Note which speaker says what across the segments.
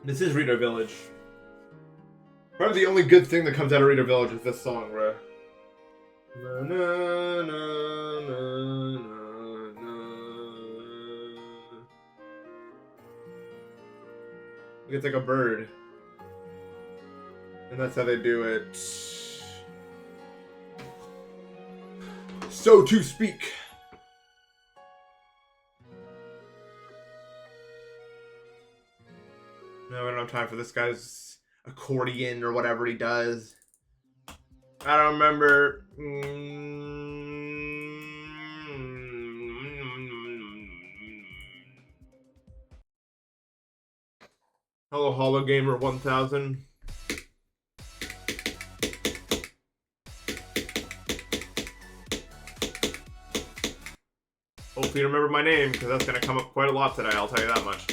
Speaker 1: This is Rito Village. Probably the only good thing that comes out of Rito Village is this song, bro. Na, na, na, na, na, na. It's like a bird. And that's how they do it. So to speak. No, I don't have time for this guy's accordion or whatever he does. I don't remember. Hello, Hollow Gamer 1000. Hopefully you remember my name, because that's going to come up quite a lot today, I'll tell you that much.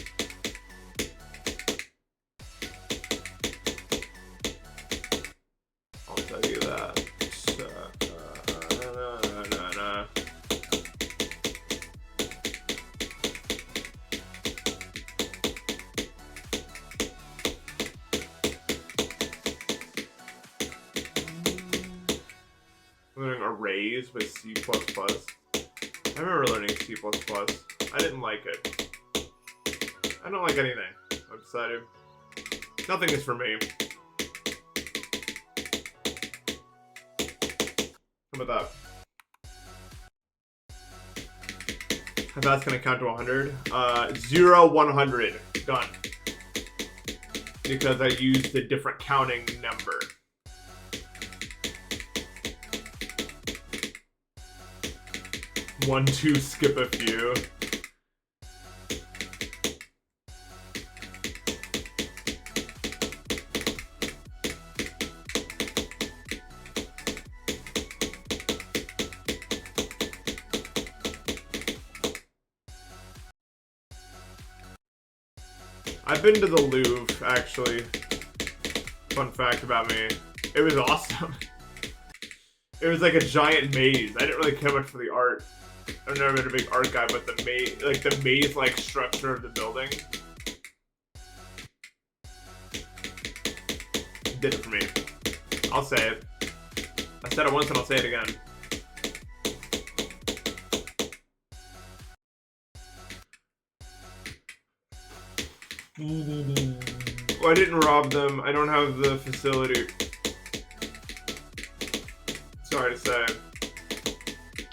Speaker 1: I'll tell you that. Learning arrays with C++. I remember learning C++. I didn't like it. I don't like anything. I've decided. Nothing is for me. How about that? How fast can I count to 100? 0, 100. Done. Because I used a different counting number. One, two, skip a few. I've been to the Louvre, actually. Fun fact about me. It was awesome. It was like a giant maze. I didn't really care much for the art. I've never been a big art guy, but the maze-like structure of the building did it for me. I'll say it. I said it once and I'll say it again. Well, I didn't rob them. I don't have the facility. Sorry to say.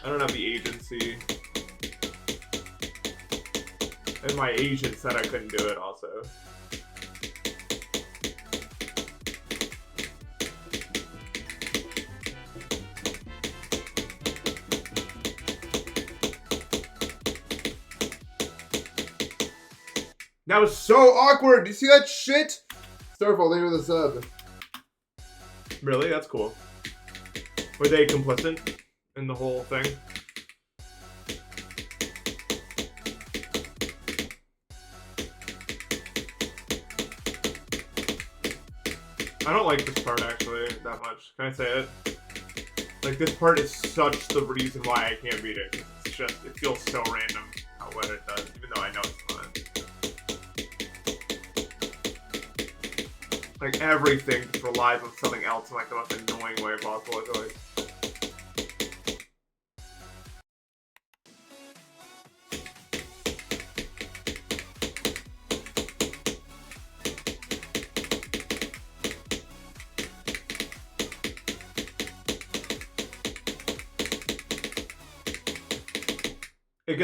Speaker 1: I don't have the agency. And my agent said I couldn't do it also. That was so awkward! Do you see that shit? Starfall, thank you for the sub. Really? That's cool. Were they complicit in the whole thing? I don't like this part actually that much. Can I say it? Like this part is such the reason why I can't beat it. It's just, it feels so random how well it does, even though I know it's fun. Like everything just relies on something else in like the most annoying way possible, I feel like. It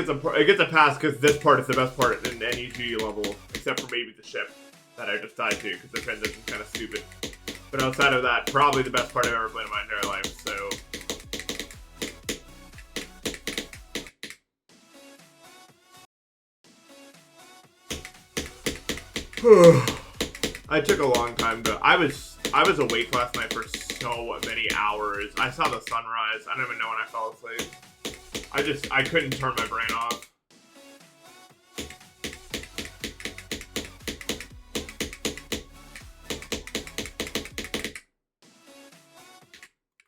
Speaker 1: gets a pass because this part is the best part in any G level, except for maybe the ship that I just died to because the transition's kind of stupid. But outside of that, probably the best part I've ever played in my entire life. So I took a long time to. I was awake last night for so many hours. I saw the sunrise. I don't even know when I fell asleep. I couldn't turn my brain off.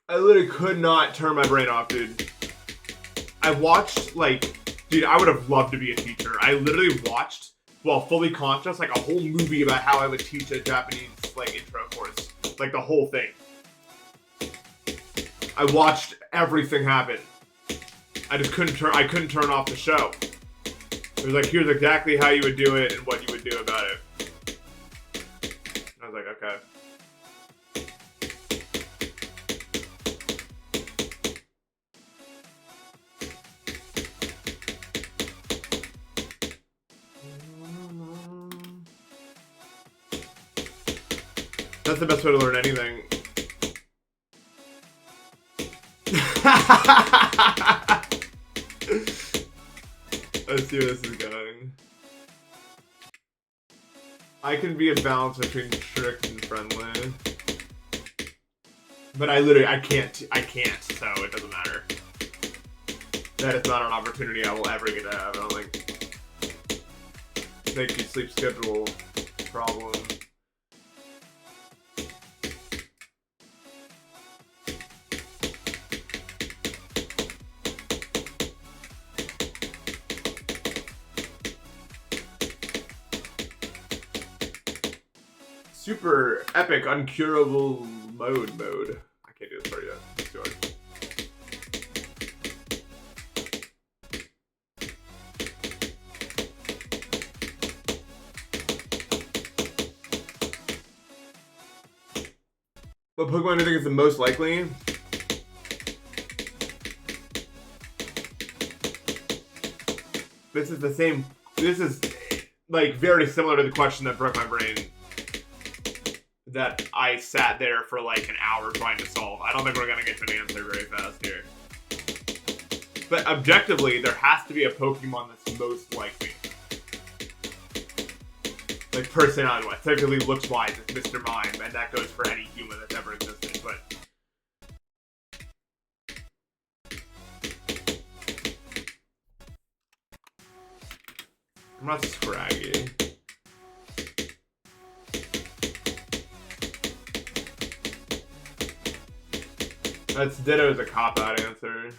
Speaker 1: I literally could not turn my brain off, dude. I watched, like, dude, I would have loved to be a teacher. I literally watched while fully conscious, like a whole movie about how I would teach a Japanese like intro course, like the whole thing. I watched everything happen. I just couldn't turn off the show. It was like, here's exactly how you would do it and what you would do about it. And I was like, okay. That's the best way to learn anything. Let's see where this is going. I can be a balance between strict and friendly. But I can't, so it doesn't matter. That is not an opportunity I will ever get to have, I don't think. Thank you, sleep schedule problem. Super epic uncurable mode. I can't do this part yet. Let's do it. What Pokemon do you think is the most likely? This is the same. This is like very similar to the question that broke my brain. That I sat there for like an hour trying to solve. I don't think we're gonna get to an answer very fast here. But objectively, there has to be a Pokemon that's most like me. Like personality-wise. Technically looks-wise, it's Mr. Mime, and that goes for any human that's ever existed, but... I'm not scraggy. That's Ditto's a cop-out answer.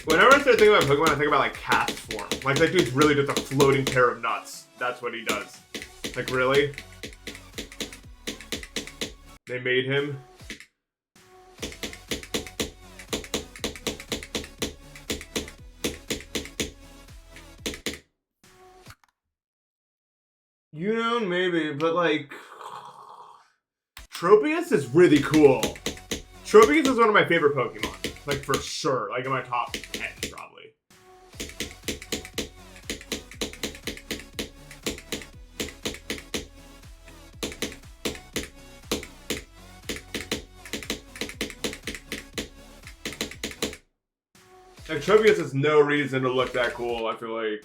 Speaker 1: Whenever I start thinking about Pokemon, I think about like cast form. Like that dude's really just a floating pair of nuts. That's what he does. Like really? They made him. You know, maybe, but like... Tropius is really cool. Tropius is one of my favorite Pokemon. Like, for sure. Like, in my top 10, probably. Like, Tropius has no reason to look that cool, I feel like.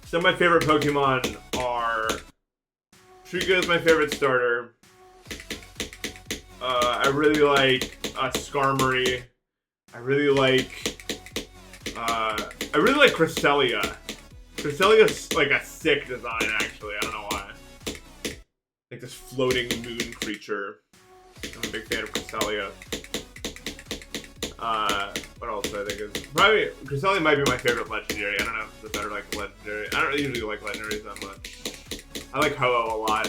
Speaker 1: Some of my favorite Pokemon are... Trico is my favorite starter. I really like Skarmory. I really like Cresselia. Cresselia's like a sick design, actually. I don't know why. Like this floating moon creature. I'm a big fan of Cresselia. What else do I think is... Probably, Cresselia might be my favorite legendary. I don't know if it's better like legendary. I don't really usually like legendaries that much. I like Ho-Oh a lot.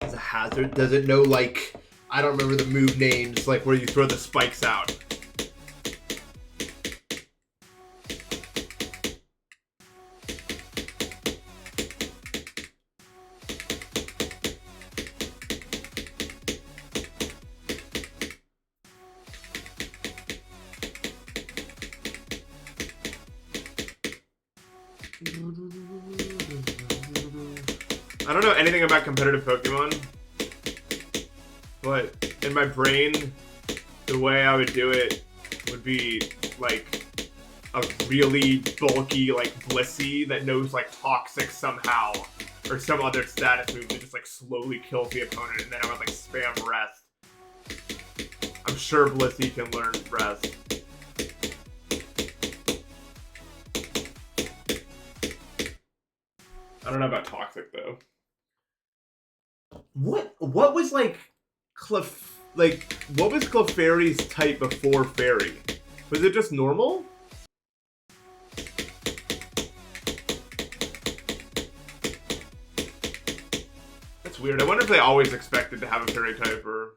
Speaker 1: It's a hazard. Does it know, like, I don't remember the move names, like where you throw the spikes out. I don't know anything about competitive Pokemon, but in my brain, the way I would do it would be like a really bulky, like, Blissey that knows, like, Toxic somehow, or some other status move that just, like, slowly kills the opponent, and then I would, like, spam Rest. I'm sure Blissey can learn Rest. I don't know about Toxic, though. What was, like, what was Clefairy's type before Fairy? Was it just normal? That's weird. I wonder if they always expected to have a Fairy type, or...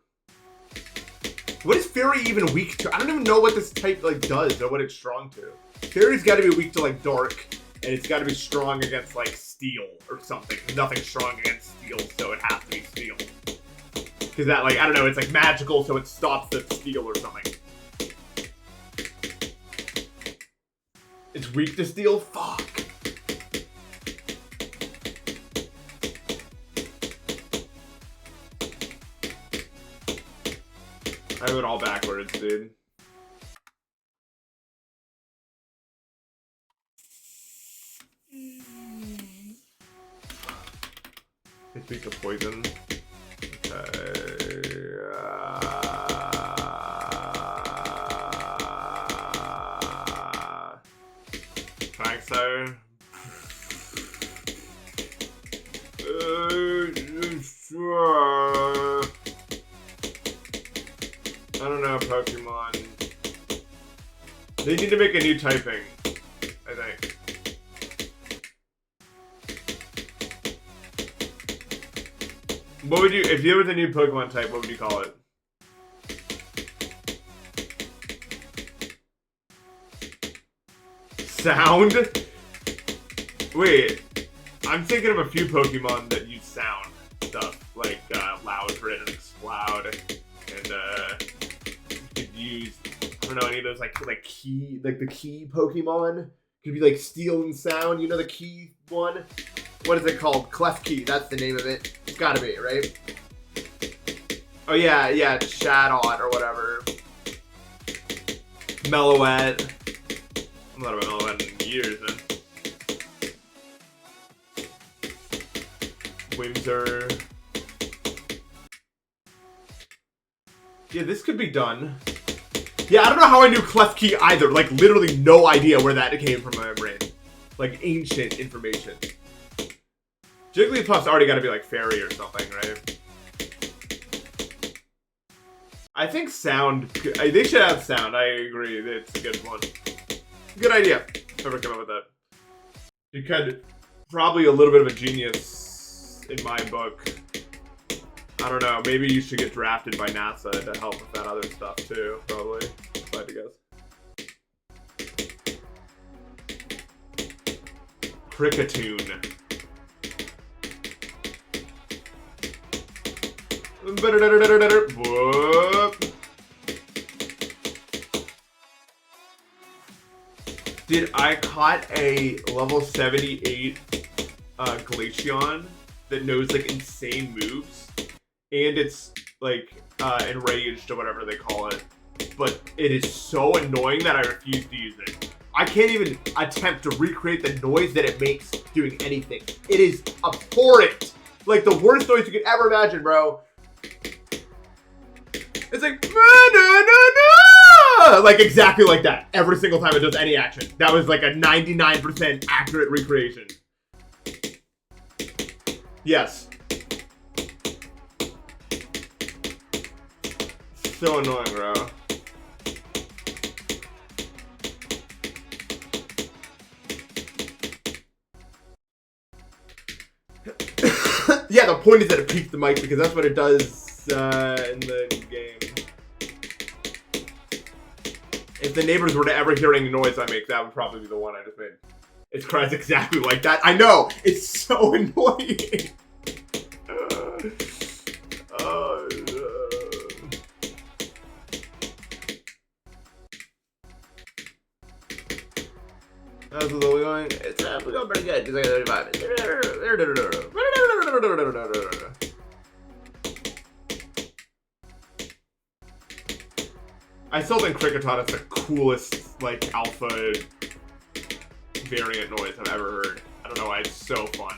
Speaker 1: What is Fairy even weak to? I don't even know what this type, like, does, or what it's strong to. Fairy's gotta be weak to, like, Dark, and it's gotta be strong against, like, Steel, or something. Nothing strong against Steel, so it has to be Steel. Because that, like, I don't know, it's, like, magical, so it stops the Steel or something. It's weak to Steel? Fuck. I have it all backwards, dude. It's weak to Poison. Okay. Thanks, so. Sure. I don't know, Pokemon. They need to make a new typing, I think. What would you, if there was a new Pokemon type, what would you call it? Sound? Wait, I'm thinking of a few Pokemon that use sound stuff, like Loudred and Exploud, and you could use, I don't know, any of those like key, like the key Pokemon. Could be like Steel and Sound, you know the key one? What is it called? Clef Key, that's the name of it. It's gotta be, right? Oh yeah, Shadowt or whatever. Meloette. I'm not about Meloette in years, man. Windsor. Yeah, this could be done. Yeah, I don't know how I knew Clef Key either. Like, literally no idea where that came from my brain. Like, ancient information. Jigglypuff's already got to be like Fairy or something, right? I think Sound... They should have Sound. I agree. It's a good one. Good idea. Whoever came up with that. You could... Probably a little bit of a genius in my book. I don't know. Maybe you should get drafted by NASA to help with that other stuff too. Probably. If I had to guess. Cricketune. Whoop. Dude, I caught a level 78 Glaceon that knows like insane moves. And it's like enraged or whatever they call it. But it is so annoying that I refuse to use it. I can't even attempt to recreate the noise that it makes doing anything. It is abhorrent. Like the worst noise you could ever imagine, bro. It's like, like exactly like that. Every single time it does any action. That was like a 99% accurate recreation. Yes. So annoying, bro. Yeah, the point is that it peaks the mic because that's what it does in the game. If the neighbors were to ever hear any noise I make, that would probably be the one I just made. It cries exactly like that. I know! It's so annoying! How's the low going? It's we're going pretty good. It's like 35. I still think Kricketot is the coolest, like, alpha variant noise I've ever heard. I don't know why, it's so fun.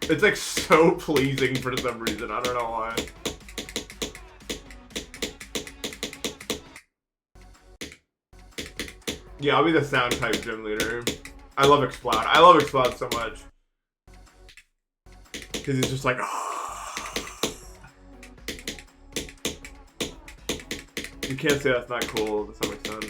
Speaker 1: It's like so pleasing for some reason. I don't know why. Yeah, I'll be the sound type gym leader. I love Explode. I love Explode so much. Because he's just like, you can't say that's not cool to some extent.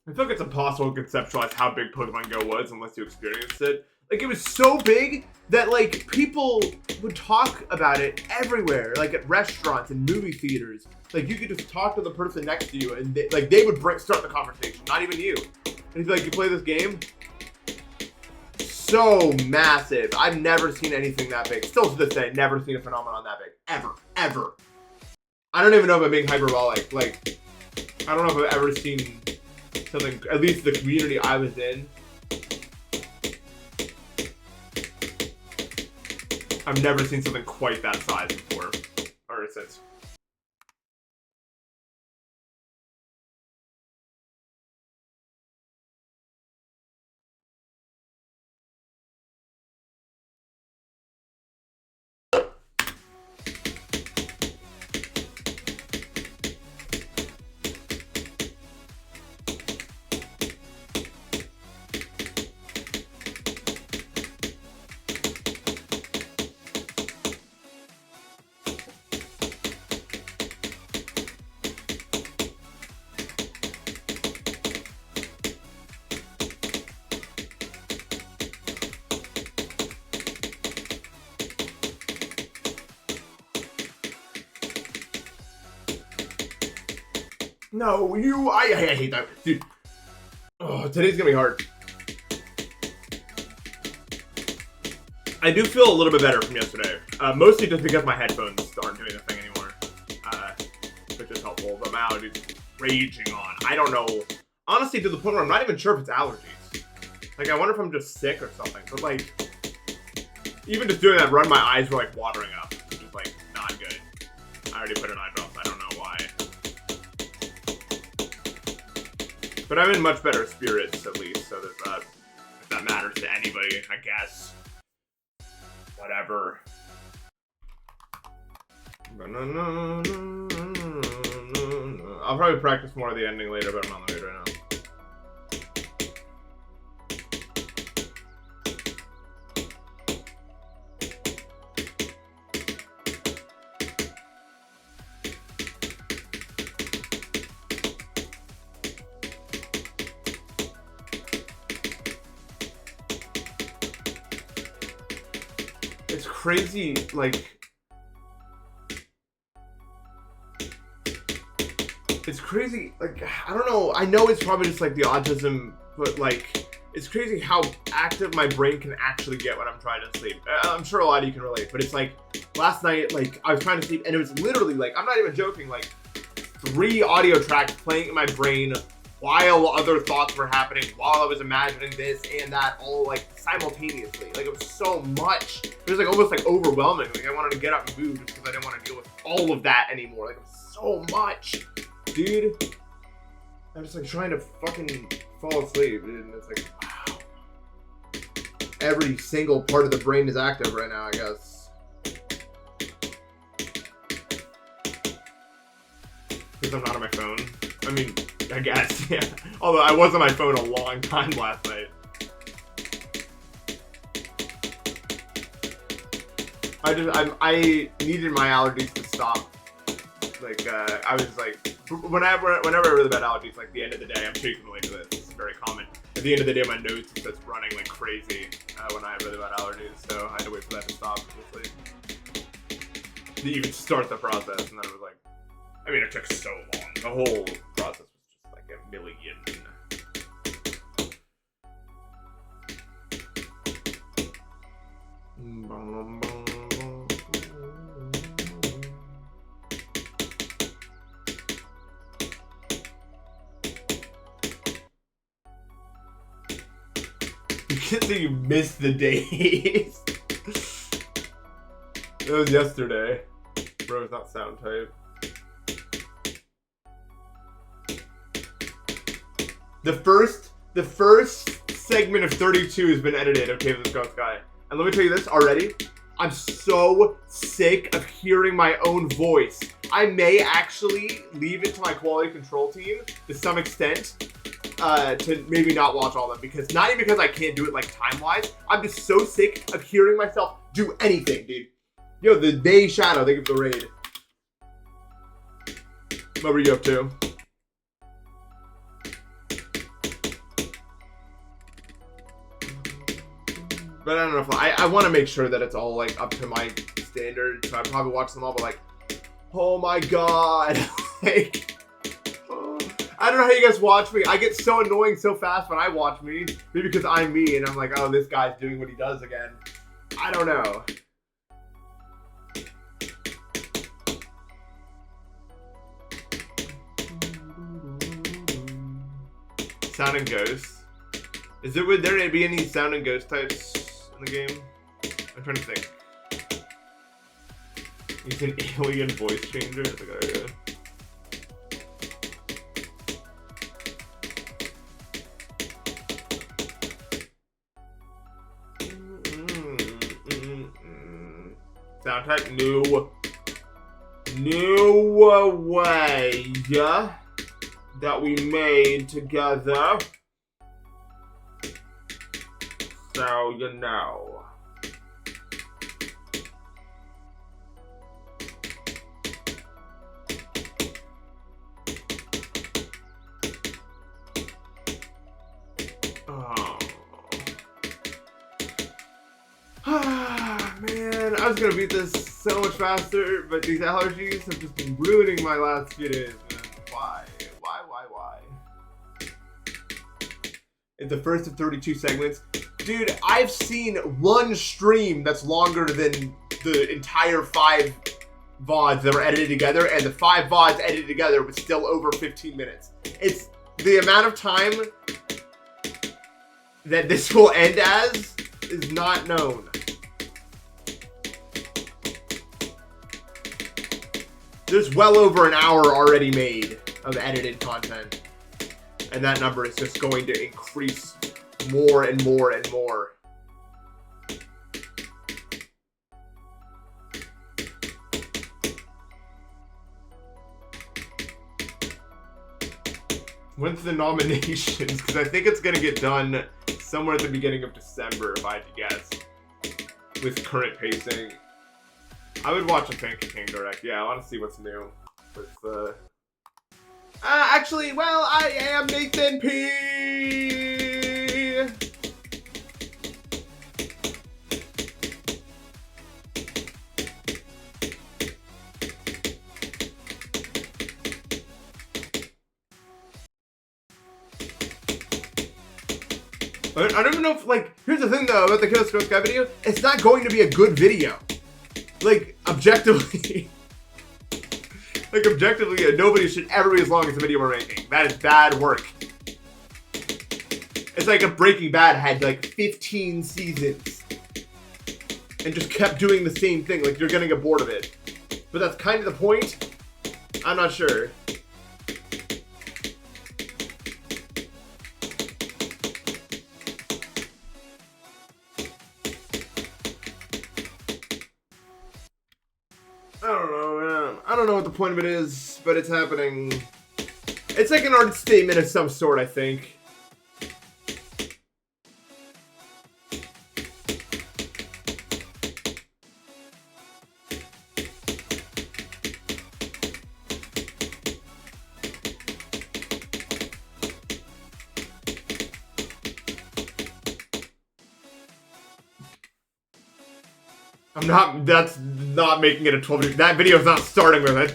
Speaker 1: I feel like it's impossible to conceptualize how big Pokemon Go was unless you experienced it. Like, it was so big that, like, people would talk about it everywhere, like at restaurants and movie theaters. Like, you could just talk to the person next to you and they would start the conversation, not even you. And he'd be like, you play this game? So massive. I've never seen anything that big. Still to this day, never seen a phenomenon that big. Ever. Ever. I don't even know if I'm being hyperbolic. Like, I don't know if I've ever seen something, at least the community I was in. I've never seen something quite that size before, or since. No, I hate that. Dude. Oh, today's gonna be hard. I do feel a little bit better from yesterday. Mostly just because my headphones aren't doing the thing anymore. Which is helpful, but my allergies raging on. I don't know. Honestly, to the point where I'm not even sure if it's allergies. Like, I wonder if I'm just sick or something. But, like, even just doing that run, my eyes were, like, watering up. Which is, like, not good. I already put an eye drop, so I don't know why. But I'm in much better spirits, at least, so there's that. If that matters to anybody, I guess. Whatever. I'll probably practice more of the ending later, but I'm on the mood right now. It's crazy, like... It's crazy, like, I don't know, I know it's probably just, like, the autism, but, like, it's crazy how active my brain can actually get when I'm trying to sleep. I'm sure a lot of you can relate, but it's, like, last night, like, I was trying to sleep, and it was literally, like, I'm not even joking, like, 3 audio tracks playing in my brain while other thoughts were happening, while I was imagining this and that, all, like, simultaneously. Like, it was so much. It was, like, almost, like, overwhelming. Like, I wanted to get up and move just because I didn't want to deal with all of that anymore. Like, it was so much. Dude, I'm just, like, trying to fucking fall asleep, dude, and it's, like, wow. Every single part of the brain is active right now, I guess. Because I'm not on my phone. I mean, I guess, yeah. Although I was on my phone a long time last night. I needed my allergies to stop. Like, I was like, whenever I have really bad allergies, like, the end of the day, I'm sure you can relate to this, it's very common. At the end of the day, my nose just starts running like crazy when I have really bad allergies, so I had to wait for that to stop, obviously. To even start the process, and then it was like, I mean, it took so long. The whole process was just like a million. You can't say you missed the days. It was yesterday. Bro, it's not sound type. The first segment of 32 has been edited, okay, with this ghost guy. And let me tell you this already. I'm so sick of hearing my own voice. I may actually leave it to my quality control team to some extent to maybe not watch all of them. Because not even because I can't do it like time-wise. I'm just so sick of hearing myself do anything, dude. Yo, the Day Shadow, thank you for the raid. What were you up to? But I don't know if I want to make sure that it's all like up to my standard. So I probably watch them all, but like, oh my god, like, I don't know how you guys watch me. I get so annoying so fast when I watch me, maybe because I'm me and I'm like, oh, this guy's doing what he does again. I don't know. Sound and Ghost. Would there be any Sound and Ghost types in the game? I'm trying to think. He's an alien voice changer. That's a good idea. Sound type new way that we made together. So you know. Oh. Man, I was gonna beat this so much faster, but these allergies have just been ruining my last few days, man. Why? In the first of 32 segments, dude, I've seen one stream that's longer than the entire 5 VODs that were edited together, and the 5 VODs edited together was still over 15 minutes. It's the amount of time that this will end as is not known. There's well over an hour already made of edited content. And that number is just going to increase more and more and more. When's the nominations? Because I think it's going to get done somewhere at the beginning of December, if I had to guess. With current pacing. I would watch a Funky King Direct. Yeah, I want to see what's new with actually, well, I am Nathan P. I don't even know if, like, here's the thing though about the Kill Stroke Guy video. It's not going to be a good video. Like, objectively. Like, objectively, nobody should ever be as long as the video we're making. That is bad work. It's like if Breaking Bad had, like, 15 seasons. And just kept doing the same thing. Like, you're gonna get bored of it. But that's kind of the point. I'm not sure. I don't know, man. I don't know what the point of it is, but it's happening. It's like an art statement of some sort, I think. That's not making it a 12. That video's not starting with a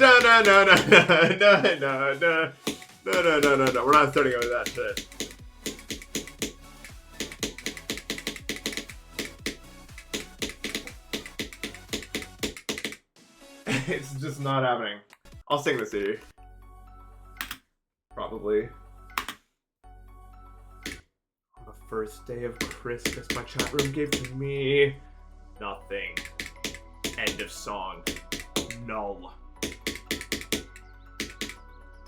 Speaker 1: no. We're not starting with that shit. It's just not happening. I'll sing this here. Probably. On the first day of Christmas, my chat room gave to me nothing. End of song. Null.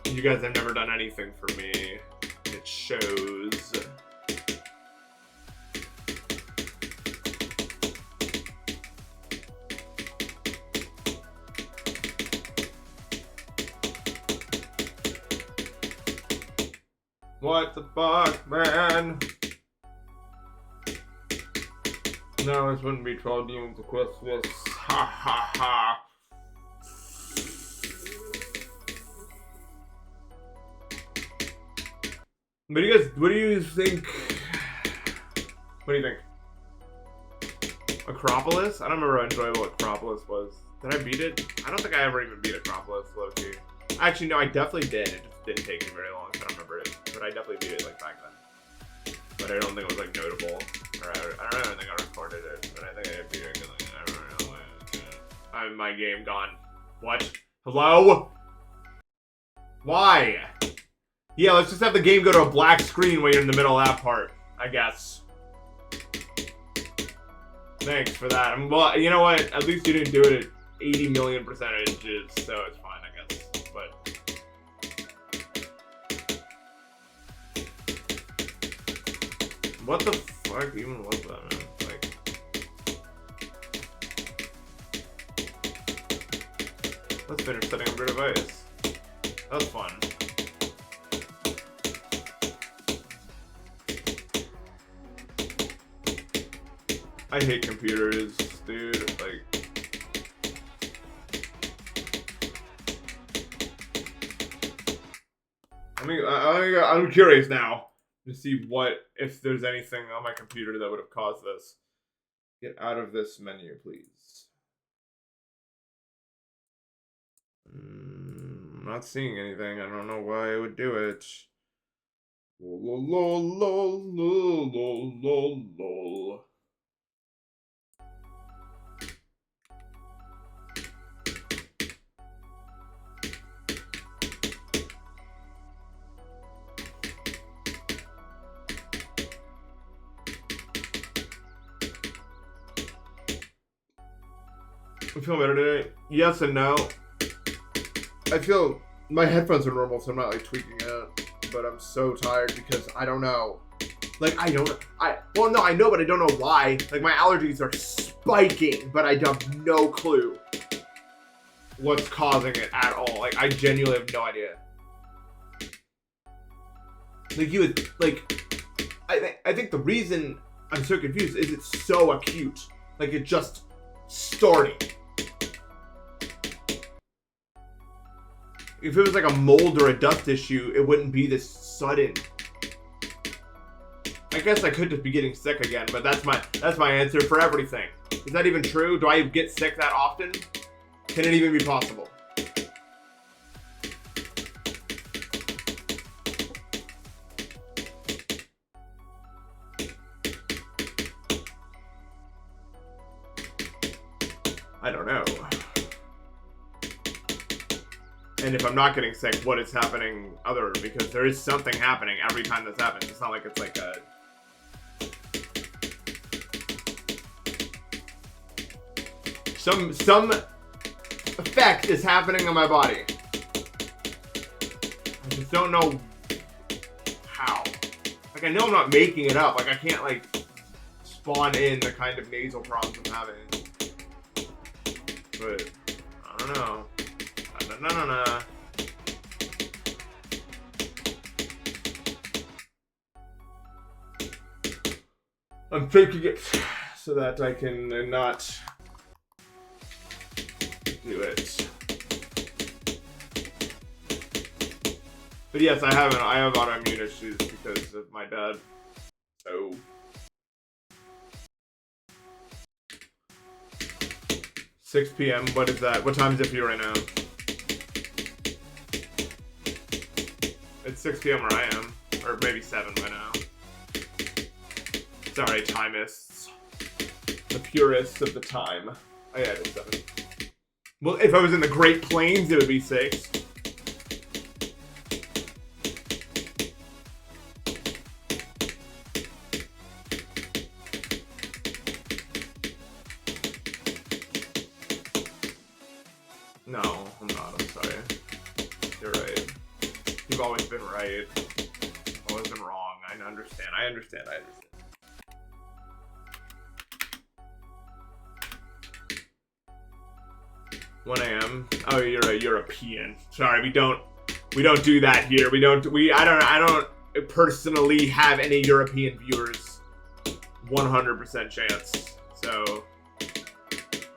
Speaker 1: You guys have never done anything for me. It shows. What the fuck, man? No, this wouldn't be 12 demons of Christmas. Ha ha ha. What do you guys, what do you think? What do you think? Acropolis? I don't remember how enjoyable Acropolis was. Did I beat it? I don't think I ever even beat Acropolis, low-key. Actually, no, I definitely did. It just didn't take me very long, so I don't remember it. But I definitely beat it, like, back then. But I don't think it was, like, notable. Or I don't even think I recorded it, but I think I did beat it, because, like, I don't know. My game gone. What? Hello? Why? Yeah, let's just have the game go to a black screen when you're in the middle of that part, I guess. Thanks for that. Well, you know what? At least you didn't do it at 80 million percentages, so it's fine, I guess. But what the fuck even was that, man? Like, let's finish setting up your device. That was fun. I hate computers, dude. Like, I mean, I'm curious now to see if there's anything on my computer that would have caused this. Get out of this menu, please. I'm not seeing anything. I don't know why I would do it. Lol, lol, lol, lol, lol, lol. I feel better today. Yes and no. I feel my headphones are normal, so I'm not like tweaking out. But I'm so tired because I don't know. Like well no, I know, but I don't know why. Like my allergies are spiking, but I have no clue what's causing it at all. Like I genuinely have no idea. Like you would I think the reason I'm so confused is it's so acute. Like it just started. If it was like a mold or a dust issue, it wouldn't be this sudden. I guess I could just be getting sick again, but that's my answer for everything. Is that even true? Do I get sick that often? Can it even be possible? I don't know. And if I'm not getting sick, what is happening because there is something happening every time this happens. It's not like it's like a... Some effect is happening on my body. I just don't know how. Like I know I'm not making it up. Like I can't like spawn in the kind of nasal problems I'm having. But I don't know. No. I'm faking it so that I can not do it. But yes, I have autoimmune issues because of my dad. So 6 p.m. What is that? What time is it for you right now? It's 6 p.m. where I am. Or maybe 7 by now. Sorry, timeists. The purists of the time. Oh yeah, it's 7. Well, if I was in the Great Plains, it would be 6. No, I'm not. I'm sorry. You're right. You've always been right. I've always been wrong. I understand. I understand. 1 a.m. Oh, you're a European. Sorry, we don't do that here. I don't personally have any European viewers. 100% chance. So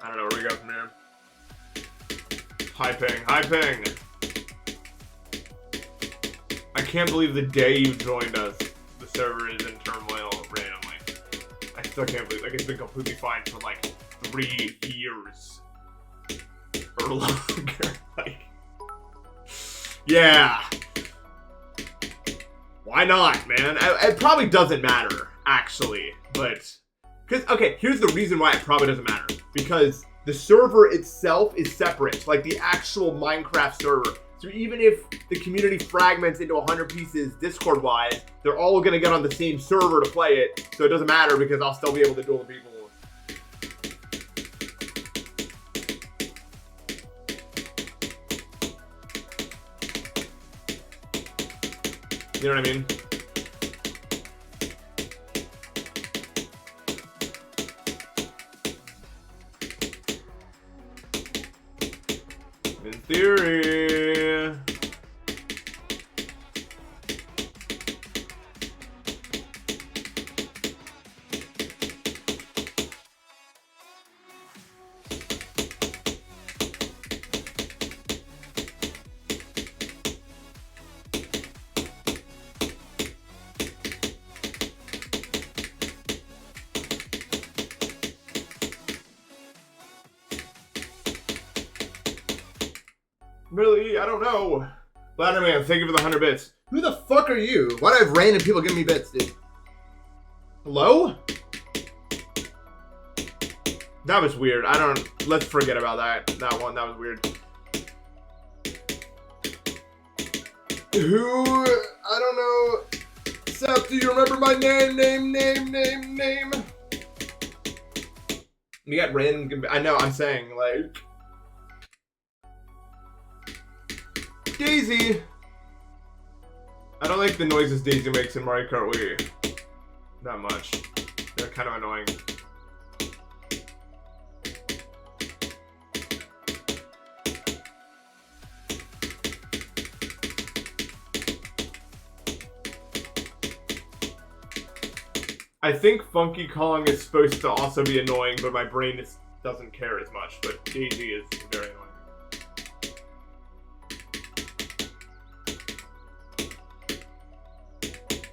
Speaker 1: I don't know where we go from here. Hi ping. I can't believe the day you joined us, the server is in turmoil randomly. I still can't believe, like, it's been completely fine for like 3 years or longer. Like, yeah. Why not, man? It probably doesn't matter, actually, but okay, here's the reason why it probably doesn't matter. Because the server itself is separate, like the actual Minecraft server. So even if the community fragments into 100 pieces Discord-wise, they're all gonna get on the same server to play it, so it doesn't matter because I'll still be able to duel the people. You know what I mean? In theory. Really? I don't know. Ladderman, thank you for the 100 bits. Who the fuck are you? Why do I have random people giving me bits, dude? Hello? That was weird. Let's forget about that one. That was weird. Who? I don't know. Seth, do you remember my name? We got random. I know, I'm saying, like. Daisy! I don't like the noises Daisy makes in Mario Kart Wii. That much. They're kind of annoying. I think Funky Kong is supposed to also be annoying, but my brain doesn't care as much. But Daisy is very annoying.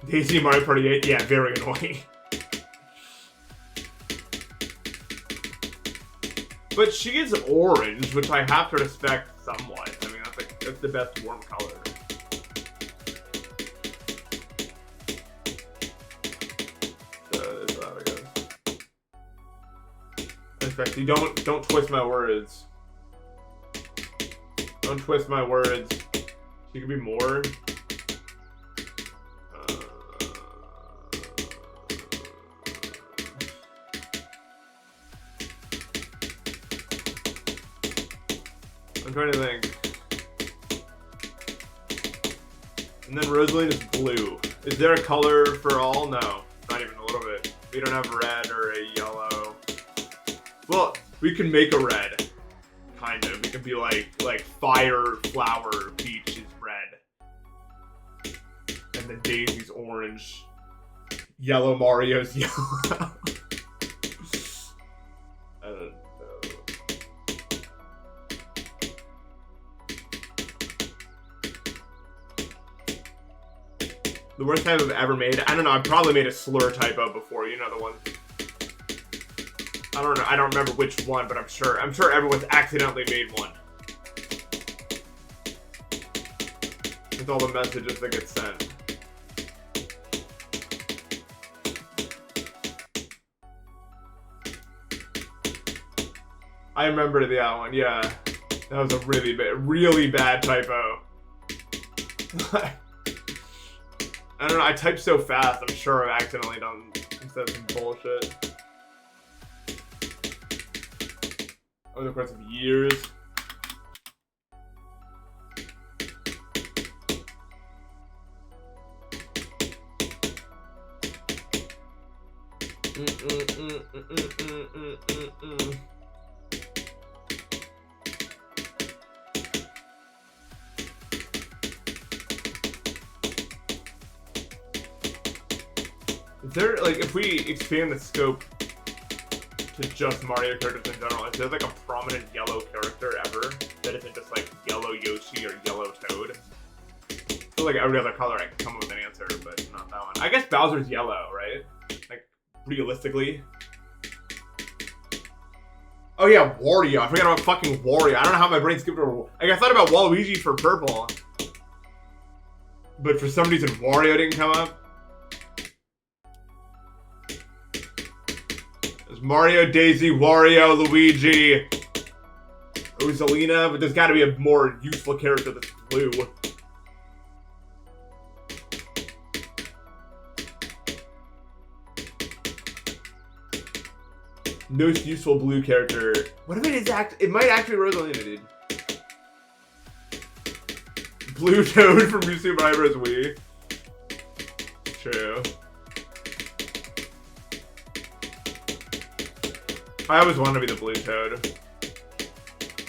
Speaker 1: Daisy Mario Party 8, yeah, very annoying. But she is orange, which I have to respect somewhat. I mean, that's the best warm color. So that's how it goes. Respect you. Don't twist my words. Don't twist my words. She could be more. I'm trying to think. And then Rosaline is blue. Is there a color for all? No, not even a little bit. We don't have red or a yellow. Well, we can make a red. Kind of. We can be like fire, flower, peach is red. And then Daisy's orange. Yellow Mario's yellow. I don't know. The worst type I've ever made? I don't know, I've probably made a slur typo before, you know the one. I don't know, I don't remember which one, but I'm sure everyone's accidentally made one. With all the messages that get sent. I remember that one, yeah. That was a really bad typo. I don't know, I typed so fast, I'm sure I've accidentally said some bullshit. Over the course of years. Is there, like, if we expand the scope to just Mario characters in general, is there like a prominent yellow character ever that isn't just like yellow Yoshi or yellow Toad? I feel like every other color I can come up with an answer, but not that one. I guess Bowser's yellow, right? Like, realistically. Oh yeah, Wario. I forgot about fucking Wario. I don't know how my brain skipped over. Like, I thought about Waluigi for purple. But for some reason, Wario didn't come up. There's Mario, Daisy, Wario, Luigi, Rosalina, but there's gotta be a more useful character that's blue. Most useful blue character. What if it is it might actually be Rosalina, dude. Blue Toad from New Super Mario Bros. Wii. True. I always wanted to be the blue Toad.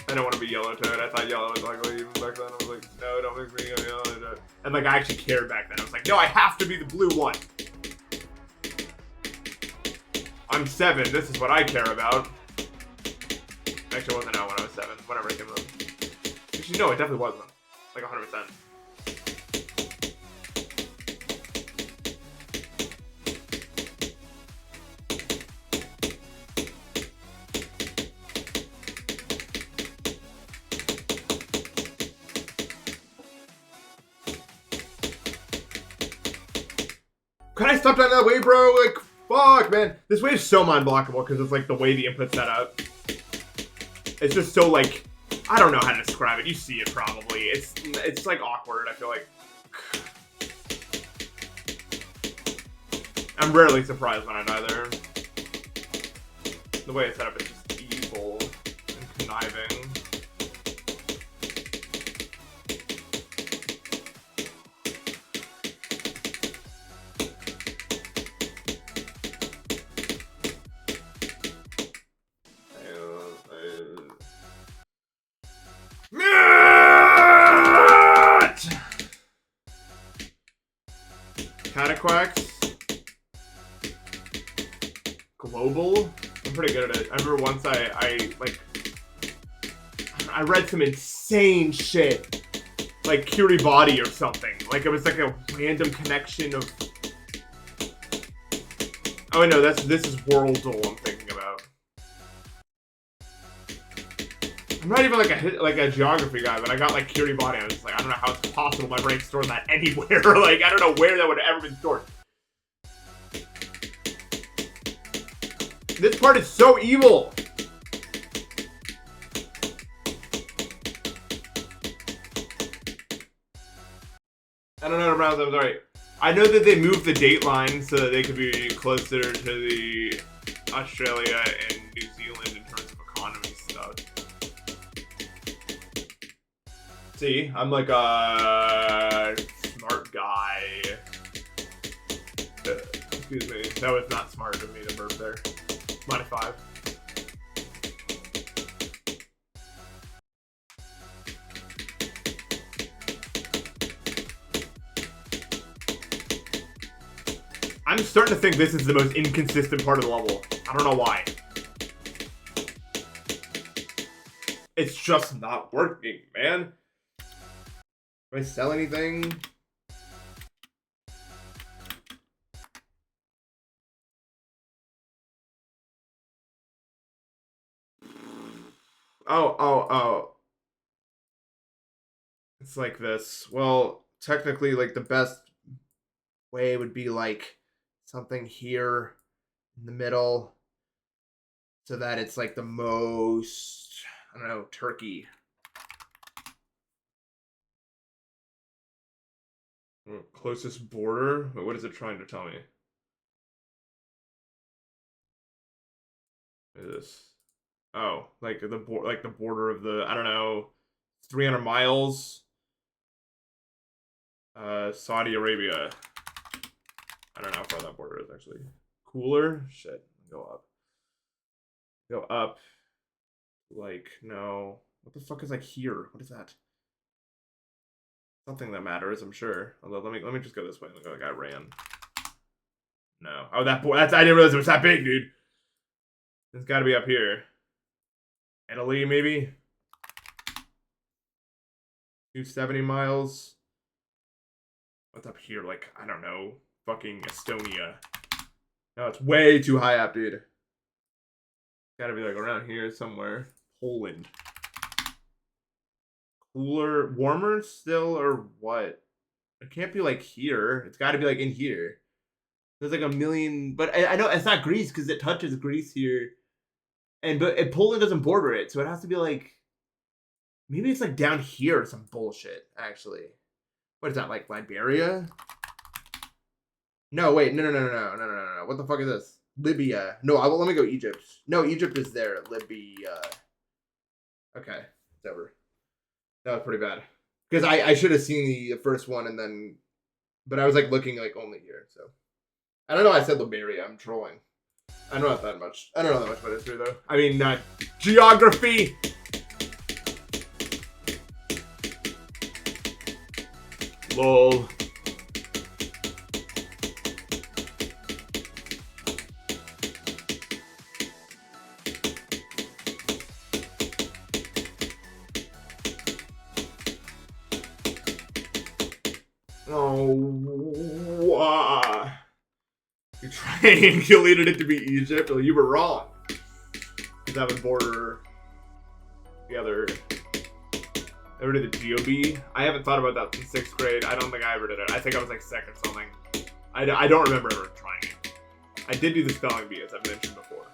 Speaker 1: I don't want to be yellow Toad. I thought yellow was ugly even back then. I was like, no, don't make me a yellow Toad. And like, I actually cared back then. I was like, no, I have to be the blue one. I'm 7. This is what I care about. Actually, it wasn't out when I was 7. Whenever it came out. Actually, no, it definitely wasn't. Like 100%. Can I stop that way, bro? Like, fuck, man. This way is so mind-blockable because it's like the way the input's set up. It's just so like, I don't know how to describe it. You see it probably. It's like awkward, I feel like. I'm rarely surprised when I die there. The way it's set up is just evil and conniving. Cataquax. Global. I'm pretty good at it. I remember once I read some insane shit. Like Kiribati or something. Like it was like a random connection of. Oh no, this is Worldle I'm thinking about. I'm not even like a geography guy, but I got like Kiribati. I was just like, I don't know how it's possible my brain stored that anywhere. Like I don't know where that would have ever been stored. This part is so evil. I don't know how to pronounce it, I'm sorry. I know that they moved the date line so that they could be closer to the Australia and New Zealand in terms of economy stuff. See, I'm like a smart guy. Excuse me, that was not smart of me to burp there. -5. I'm starting to think this is the most inconsistent part of the level. I don't know why. It's just not working, man. Do I sell anything? Oh. It's like this. Well, technically, like, the best way would be, like, something here in the middle so that it's, like, the most, I don't know, turkey. Closest border? Wait, what is it trying to tell me? What is this? Oh, like the border of the, I don't know, 300 miles. Saudi Arabia. I don't know how far that border is actually. Cooler? Shit. Go up. Go up. Like, no. What the fuck is like here? What is that? Something that matters, I'm sure. Although let me just go this way. Look like I ran. No. Oh, that's I didn't realize it was that big, dude. It's gotta be up here. Italy, maybe? 270 miles. What's up here? Like, I don't know. Fucking Estonia. No, it's way too high up, dude. Gotta be like around here somewhere. Poland. Cooler, warmer still, or what? It can't be like here. It's gotta be like in here. There's like a million, but I know it's not Greece because it touches Greece here. But Poland doesn't border it, so it has to be like, maybe it's like down here or some bullshit, actually. What is that, like Liberia? No, wait, no. What the fuck is this? Libya. No, let me go Egypt. No, Egypt is there. Libya. Okay, it's over. That was pretty bad. Because I should have seen the first one and then, but I was like looking like only here, so. I don't know why I said Liberia, I'm trolling. I don't know that much. I don't know that much about history though. I mean, geography! Lol. Oh, you triangulated it to be Egypt? Well, you were wrong. That would border the other. Ever did the GOB? I haven't thought about that since 6th grade. I don't think I ever did it. I think I was like second something. I don't remember ever trying it. I did do the spelling bee, as I've mentioned before.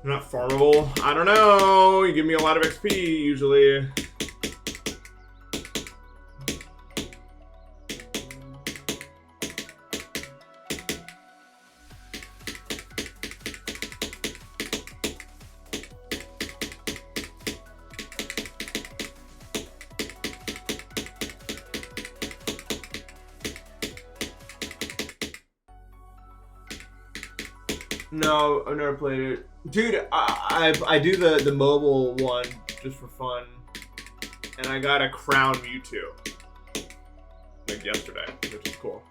Speaker 1: Not farmable. I don't know. You give me a lot of XP usually. No, I've never played it. Dude, I do the mobile one just for fun. And I got a Crown Mewtwo. Like yesterday, which is cool.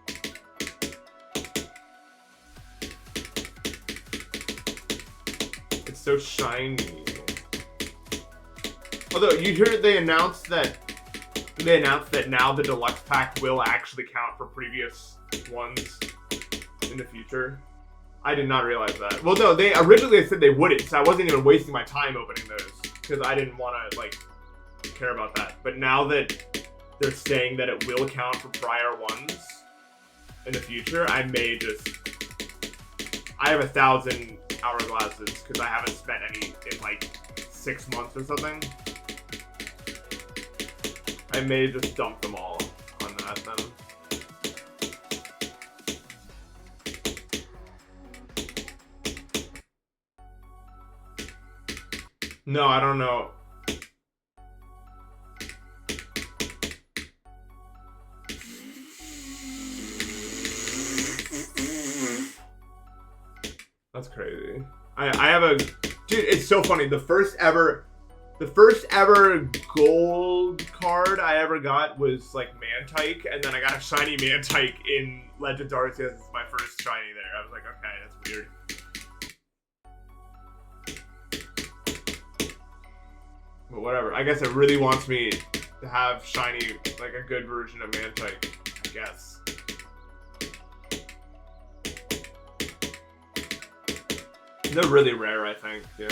Speaker 1: It's so shiny. Although, you hear they announced that now the deluxe pack will actually count for previous ones in the future. I did not realize that. Well, no, they originally said they wouldn't, so I wasn't even wasting my time opening those because I didn't want to like care about that. But now that they're saying that it will count for prior ones in the future, I may just. I have 1,000 hourglasses because I haven't spent any in like 6 months or something. I may just dump them all on that then. No, I don't know. That's crazy. I have a... Dude, it's so funny. The first ever The first ever gold card I ever got was like Mantike, and then I got a shiny Mantike in Legends Arceus. It's my first shiny there. I was like, okay, that's weird. But whatever. I guess it really wants me to have shiny, like a good version of Mantike, I guess. They're really rare, I think, yeah.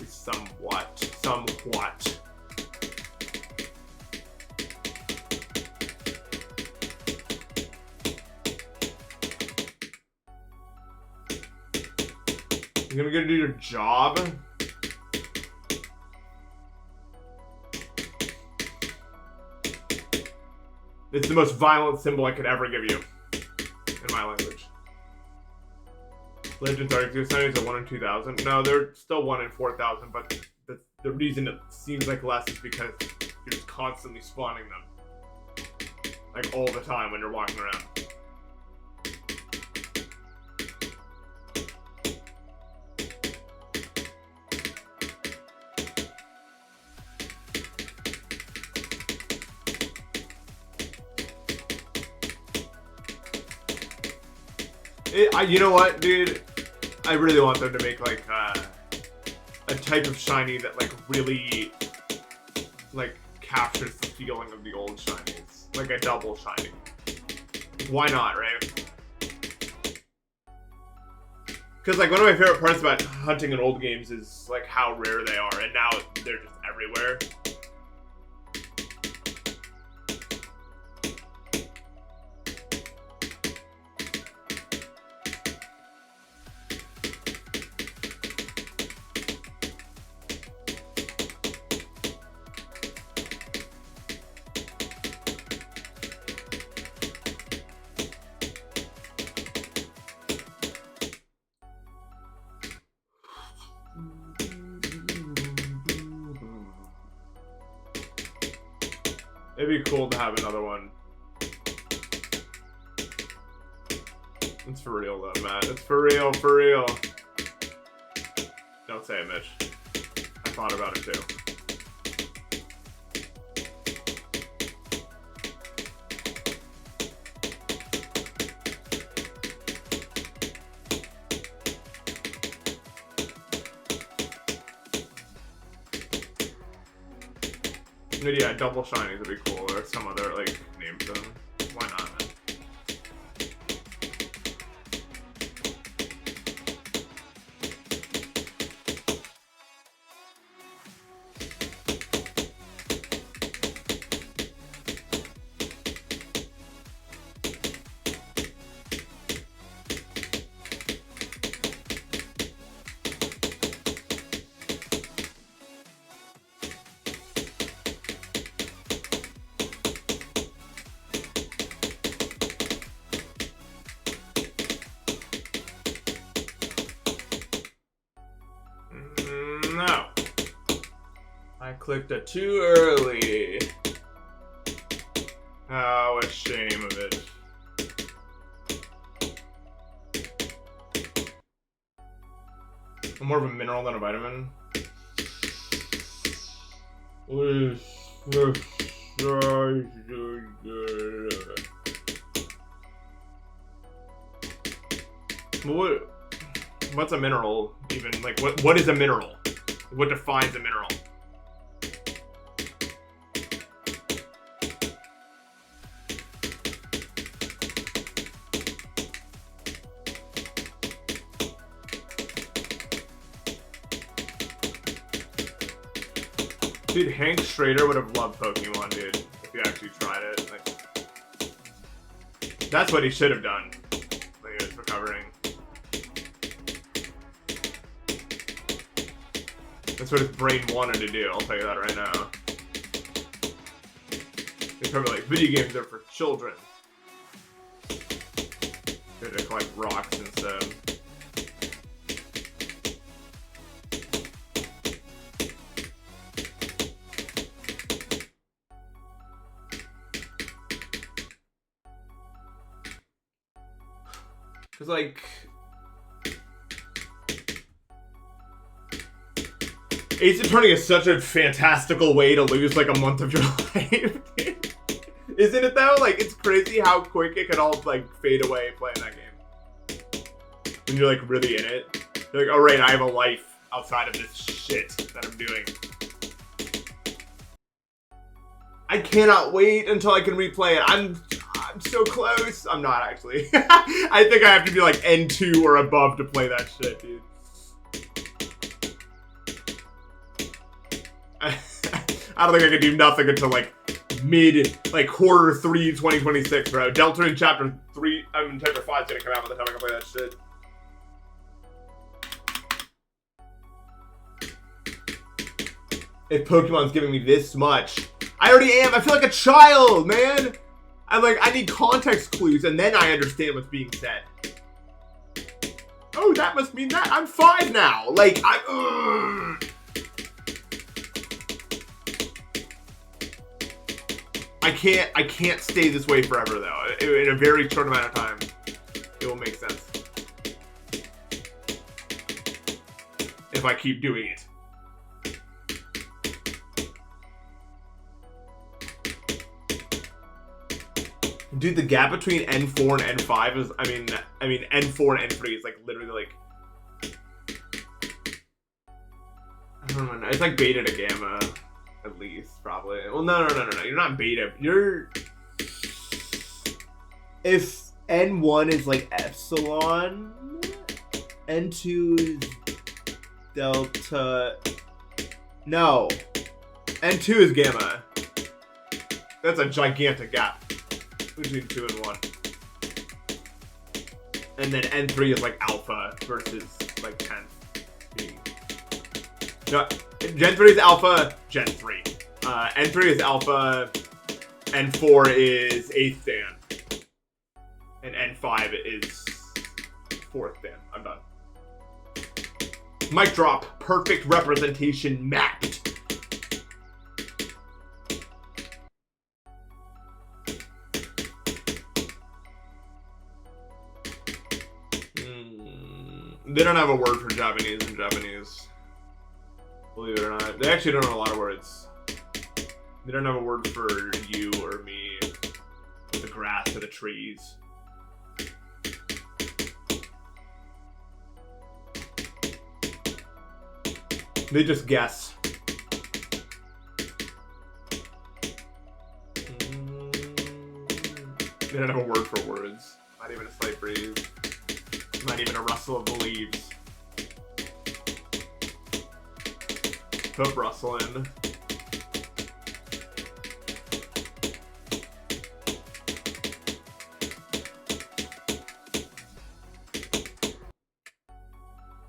Speaker 1: Somewhat. You're gonna do your job? It's the most violent symbol I could ever give you, in my language. Legends Arceus Sundays are 1 in 2,000. No, they're still 1 in 4,000, but the reason it seems like less is because you're just constantly spawning them. Like all the time when you're walking around. You know what, dude? I really want them to make like a type of shiny that like really like captures the feeling of the old shinies, like a double shiny. Why not, right? Because like one of my favorite parts about hunting in old games is like how rare they are, and now they're just everywhere. It'd be cool to have another one. It's for real though, Matt. It's for real, for real. Don't say it, Mitch. I thought about it too. But yeah, double shinies would be cool, or some other like name for them. Why not, man? No. I clicked it too early. Oh, a shame of it. I'm more of a mineral than a vitamin. What's a mineral even? Like, what is a mineral? What defines a mineral? Dude, Hank Schrader would have loved Pokemon, dude, if he actually tried it. Like, that's what he should have done when he was recovering. That's what his brain wanted to do, I'll tell you that right now. He's probably like, video games are for children. They're to collect rocks instead. Cause like, Ace Attorney is such a fantastical way to lose like a month of your life. Isn't it though? Like, it's crazy how quick it can all like fade away playing that game. When you're like really in it. You're like, oh right, I have a life outside of this shit that I'm doing. I cannot wait until I can replay it. I'm so close. I'm not actually. I think I have to be like N2 or above to play that shit, dude. I don't think I can do nothing until like like quarter 3 2026, bro. Delta in chapter 3, chapter 5 is gonna come out by the time I can play that shit. If Pokemon's giving me this much, I already am. I feel like a child, man. I'm like, I need context clues, and then I understand what's being said. Oh, that must mean that. I'm 5 now. Like, I can't stay this way forever, though. In a very short amount of time, it will make sense. If I keep doing it. Dude, the gap between N4 and N5 is, I mean N4 and N3 is like literally like, I don't know, it's like beta to gamma, at least, probably. Well, no, you're not beta. If N1 is like epsilon, N2 is delta, no, N2 is gamma. That's a gigantic gap between 2 and 1. And then N3 is like alpha versus like 10. No, Gen 3 is alpha, Gen 3. N3 is alpha, N4 is 8th Dan. And N5 is 4th Dan. I'm done. Mic drop. Perfect representation mapped. They don't have a word for Japanese in Japanese. Believe it or not. They actually don't have a lot of words. They don't have a word for you or me. The grass or the trees. They just guess. They don't have a word for words. Not even a slight breeze. Not even a rustle of the leaves. Hope rustling.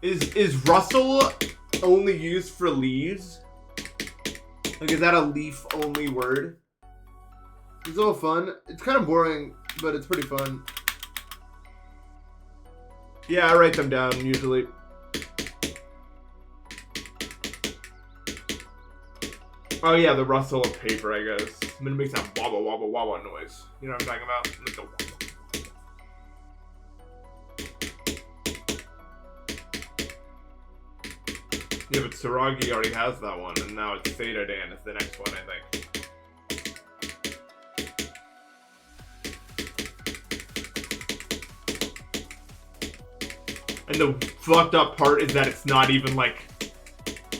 Speaker 1: Is rustle only used for leaves? Like, is that a leaf only word? It's a little fun. It's kind of boring, but it's pretty fun. Yeah, I write them down, usually. Oh yeah, the rustle of paper, I guess. I mean, it makes that wobble, wobble, wobble noise. You know what I'm talking about? Like the wobble. Yeah, but Saragi already has that one, and now it's Theta Dan is the next one, I think. And the fucked up part is that it's not even like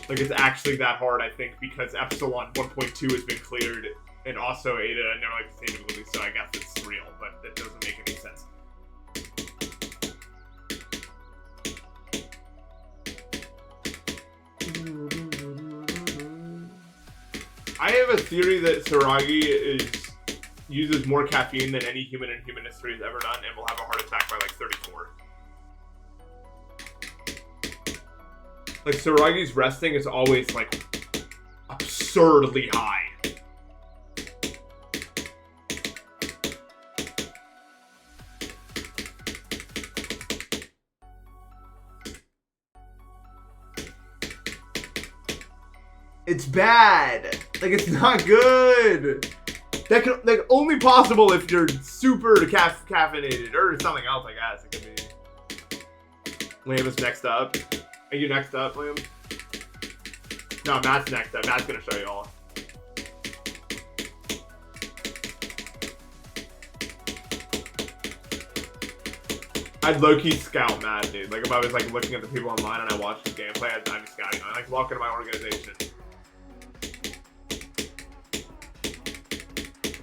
Speaker 1: it's actually that hard, I think, because Epsilon 1.2 has been cleared, and also Ada never like sustainability, so I guess it's real, but that doesn't make any sense. I have a theory that Saragi uses more caffeine than any human in human history has ever done, and will have a heart attack by like 34. Like, Saragi's resting is always, like, absurdly high. It's bad. Like, it's not good. That can, like, only possible if you're super caffeinated or something else, I guess. It could be. Liam is next up. Are you next up, Liam? No, Matt's next up. Matt's gonna show you all. I'd low-key scout Matt, dude. Like, if I was, like, looking at the people online and I watched his gameplay, I'd be scouting. I like walk into my organization.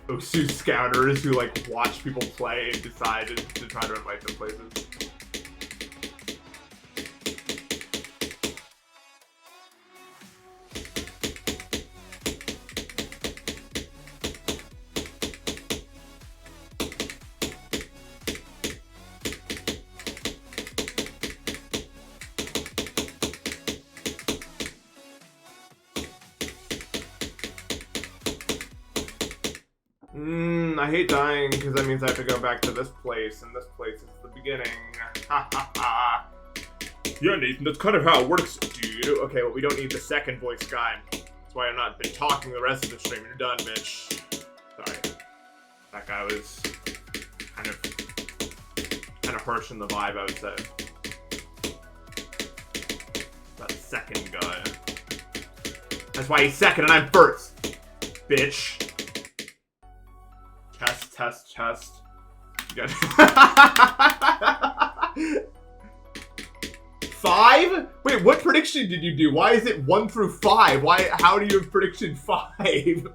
Speaker 1: Osu scouters who, like, watch people play and decide to try to invite them places. I hate dying because that means I have to go back to this place, and this place is the beginning. Ha ha ha. Yeah, Nathan, that's kind of how it works, dude. Okay, well, we don't need the second voice guy. That's why I've not been talking the rest of the stream. You're done, bitch. Sorry. That guy was kind of harsh in the vibe, I would say. That second guy. That's why he's second and I'm first, bitch. Test. Good. 5? Wait, what prediction did you do? Why is it 1 through 5? How do you have prediction 5?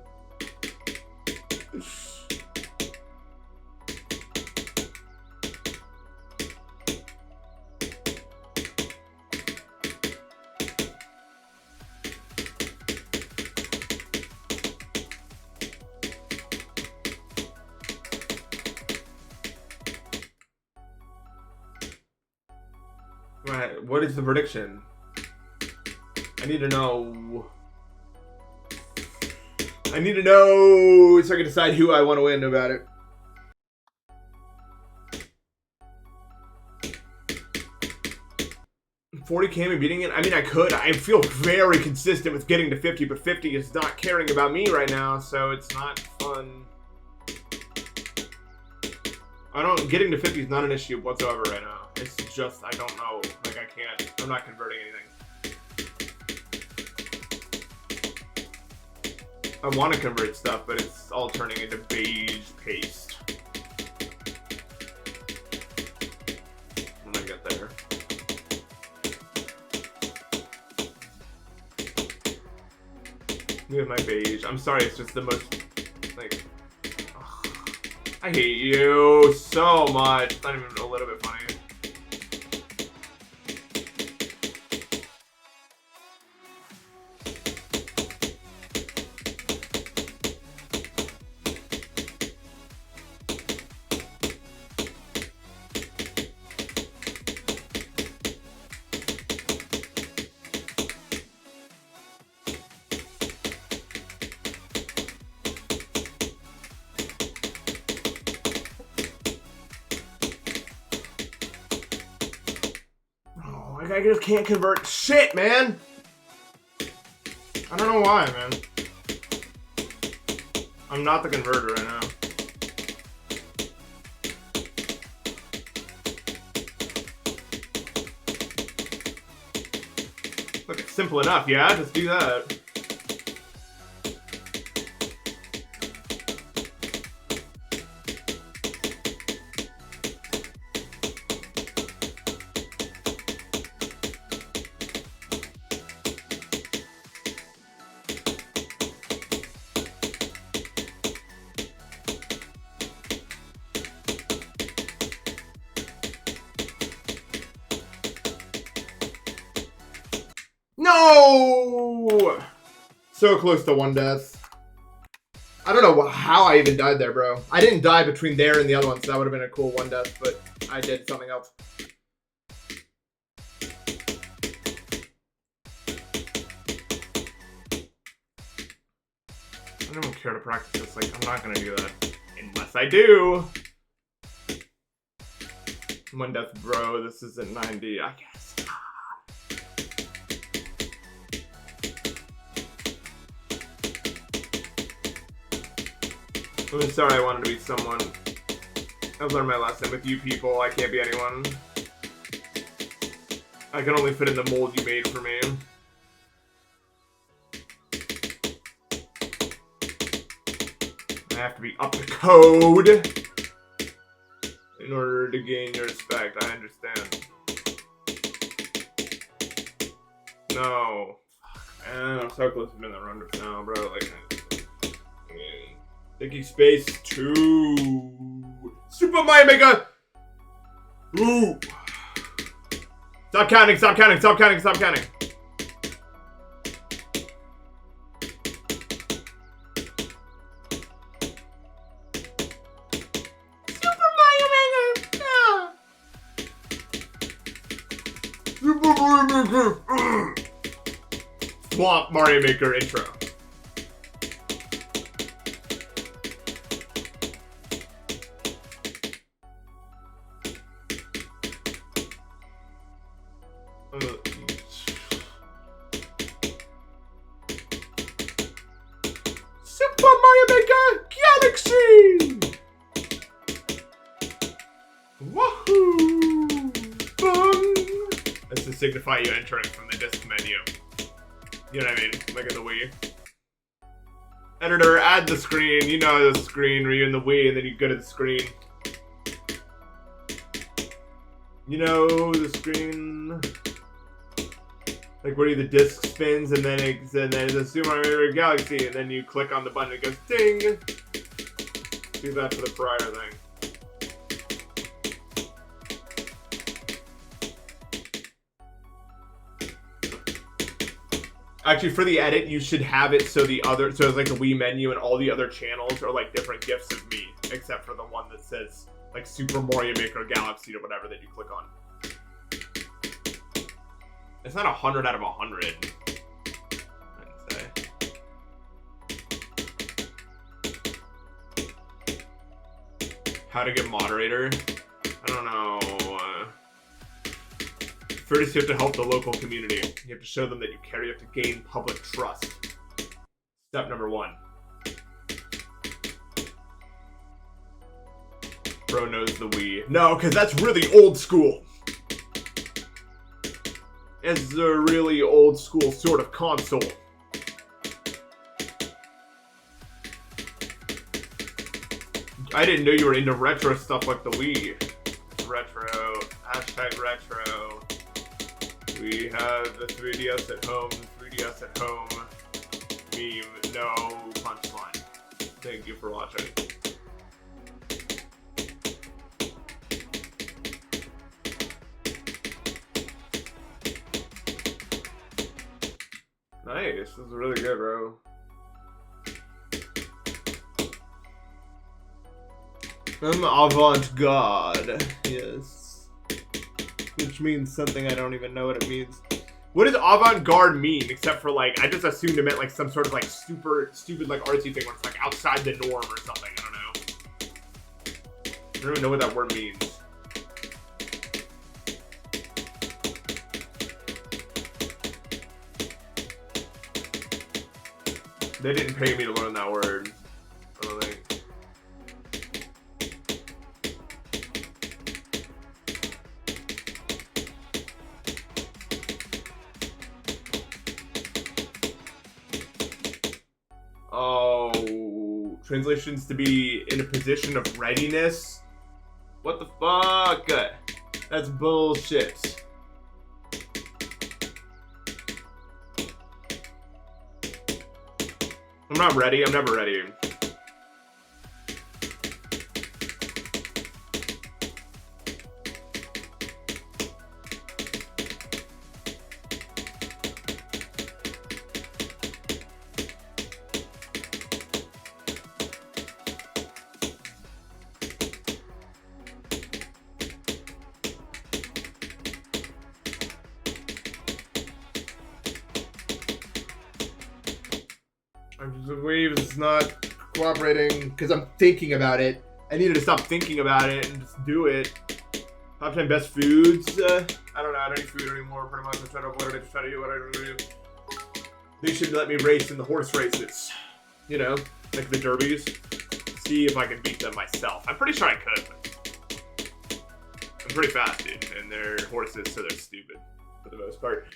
Speaker 1: Right, what is the prediction? I need to know. I need to know so I can decide who I want to win about it. $40K and beating it? I mean, I could. I feel very consistent with getting to 50, but 50 is not caring about me right now, so it's not fun. Getting to 50 is not an issue whatsoever right now. It's just, I don't know. Like, I can't. I'm not converting anything. I want to convert stuff, but it's all turning into beige paste. When I get there. You have my beige. I'm sorry, it's just the most, like, ugh. I hate you so much. It's not even a little bit funny. I just can't convert shit, man. I don't know why, man. I'm not the converter right now. Look, it's simple enough, yeah? Just do that. No! So close to 1 death. I don't know how I even died there, bro. I didn't die between there and the other one, so that would have been a cool 1 death, but I did something else. I don't even care to practice this. Like, I'm not gonna do that. Unless I do. 1 death, bro. This isn't 90, I guess. I'm sorry I wanted to be someone. I've learned my lesson. With you people, I can't be anyone. I can only fit in the mold you made for me. have to be up to code in order to gain your respect. I understand. No. Man, I'm so close to being the runner now, bro. Like, Sticky Space 2. Super Mario Maker! Ooh. Stop counting, stop counting, stop counting, stop counting. Super Mario Maker! Yeah. Super Mario Maker! Swamp Mario Maker intro. Super Mario Maker Galaxy! Wahoo! Boom! That's to signify you entering from the disc menu. You know what I mean? Like in the Wii. Editor, add the screen. You know the screen where you're in the Wii and then you go to the screen. You know the screen. Like where the disc spins and then it's a Super Mario Galaxy and then you click on the button and it goes ding. Do that for the prior thing. Actually, for the edit, you should have it so it's like the Wii menu and all the other channels are like different GIFs of me, except for the one that says like Super Mario Maker Galaxy or whatever that you click on. It's not 100 out of 100. I'd say. How to get moderator? I don't know. First, you have to help the local community. You have to show them that you care. You have to gain public trust. Step number 1. Bro knows the Wii. No, because that's really old school. It's a really old school sort of console. I didn't know you were into retro stuff like the Wii. Retro. Hashtag retro. We have the 3DS at home. 3DS at home. Meme. No punchline. Thank you for watching. Nice. This is really good, bro. I'm avant-garde. Yes. Which means something I don't even know what it means. What does avant-garde mean? Except for like, I just assumed it meant like some sort of like super stupid like artsy thing where it's like outside the norm or something. I don't know. I don't even know what that word means. They didn't pay me to learn that word. I don't think. Oh, translations to be in a position of readiness? What the fuck? That's bullshit. I'm not ready. I'm never ready. The waves is not cooperating because I'm thinking about it. I needed to stop thinking about it and just do it. Top 10 best foods. I don't know. I don't eat food anymore. Pretty much. I try to avoid it. I just try to do what I really do. They should let me race in the horse races. You know, like the derbies. See if I can beat them myself. I'm pretty sure I could. I'm pretty fast, dude. And they're horses, so they're stupid for the most part.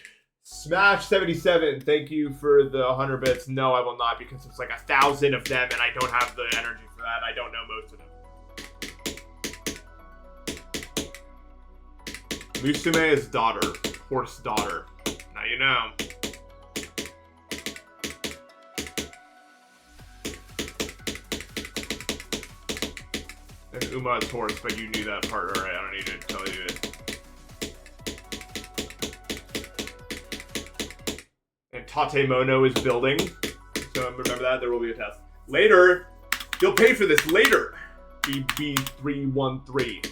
Speaker 1: Smash 77, thank you for the 100 bits. No, I will not, because it's like 1,000 of them and I don't have the energy for that. I don't know most of them. Musume's daughter. Horse daughter. Now you know. And Uma's horse, but you knew that part, alright? I don't need to tell you it. And Tatemono is building. So remember that, there will be a test. Later! You'll pay for this later! BB313.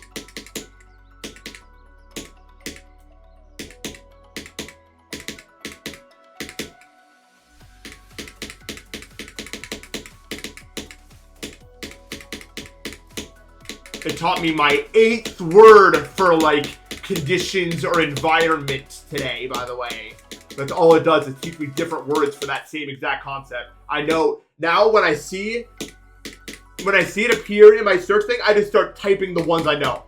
Speaker 1: It taught me my 8th word for, like, conditions or environment today, by the way. That's all it does, is teach me different words for that same exact concept. I know, now when I see it appear in my search thing, I just start typing the ones I know.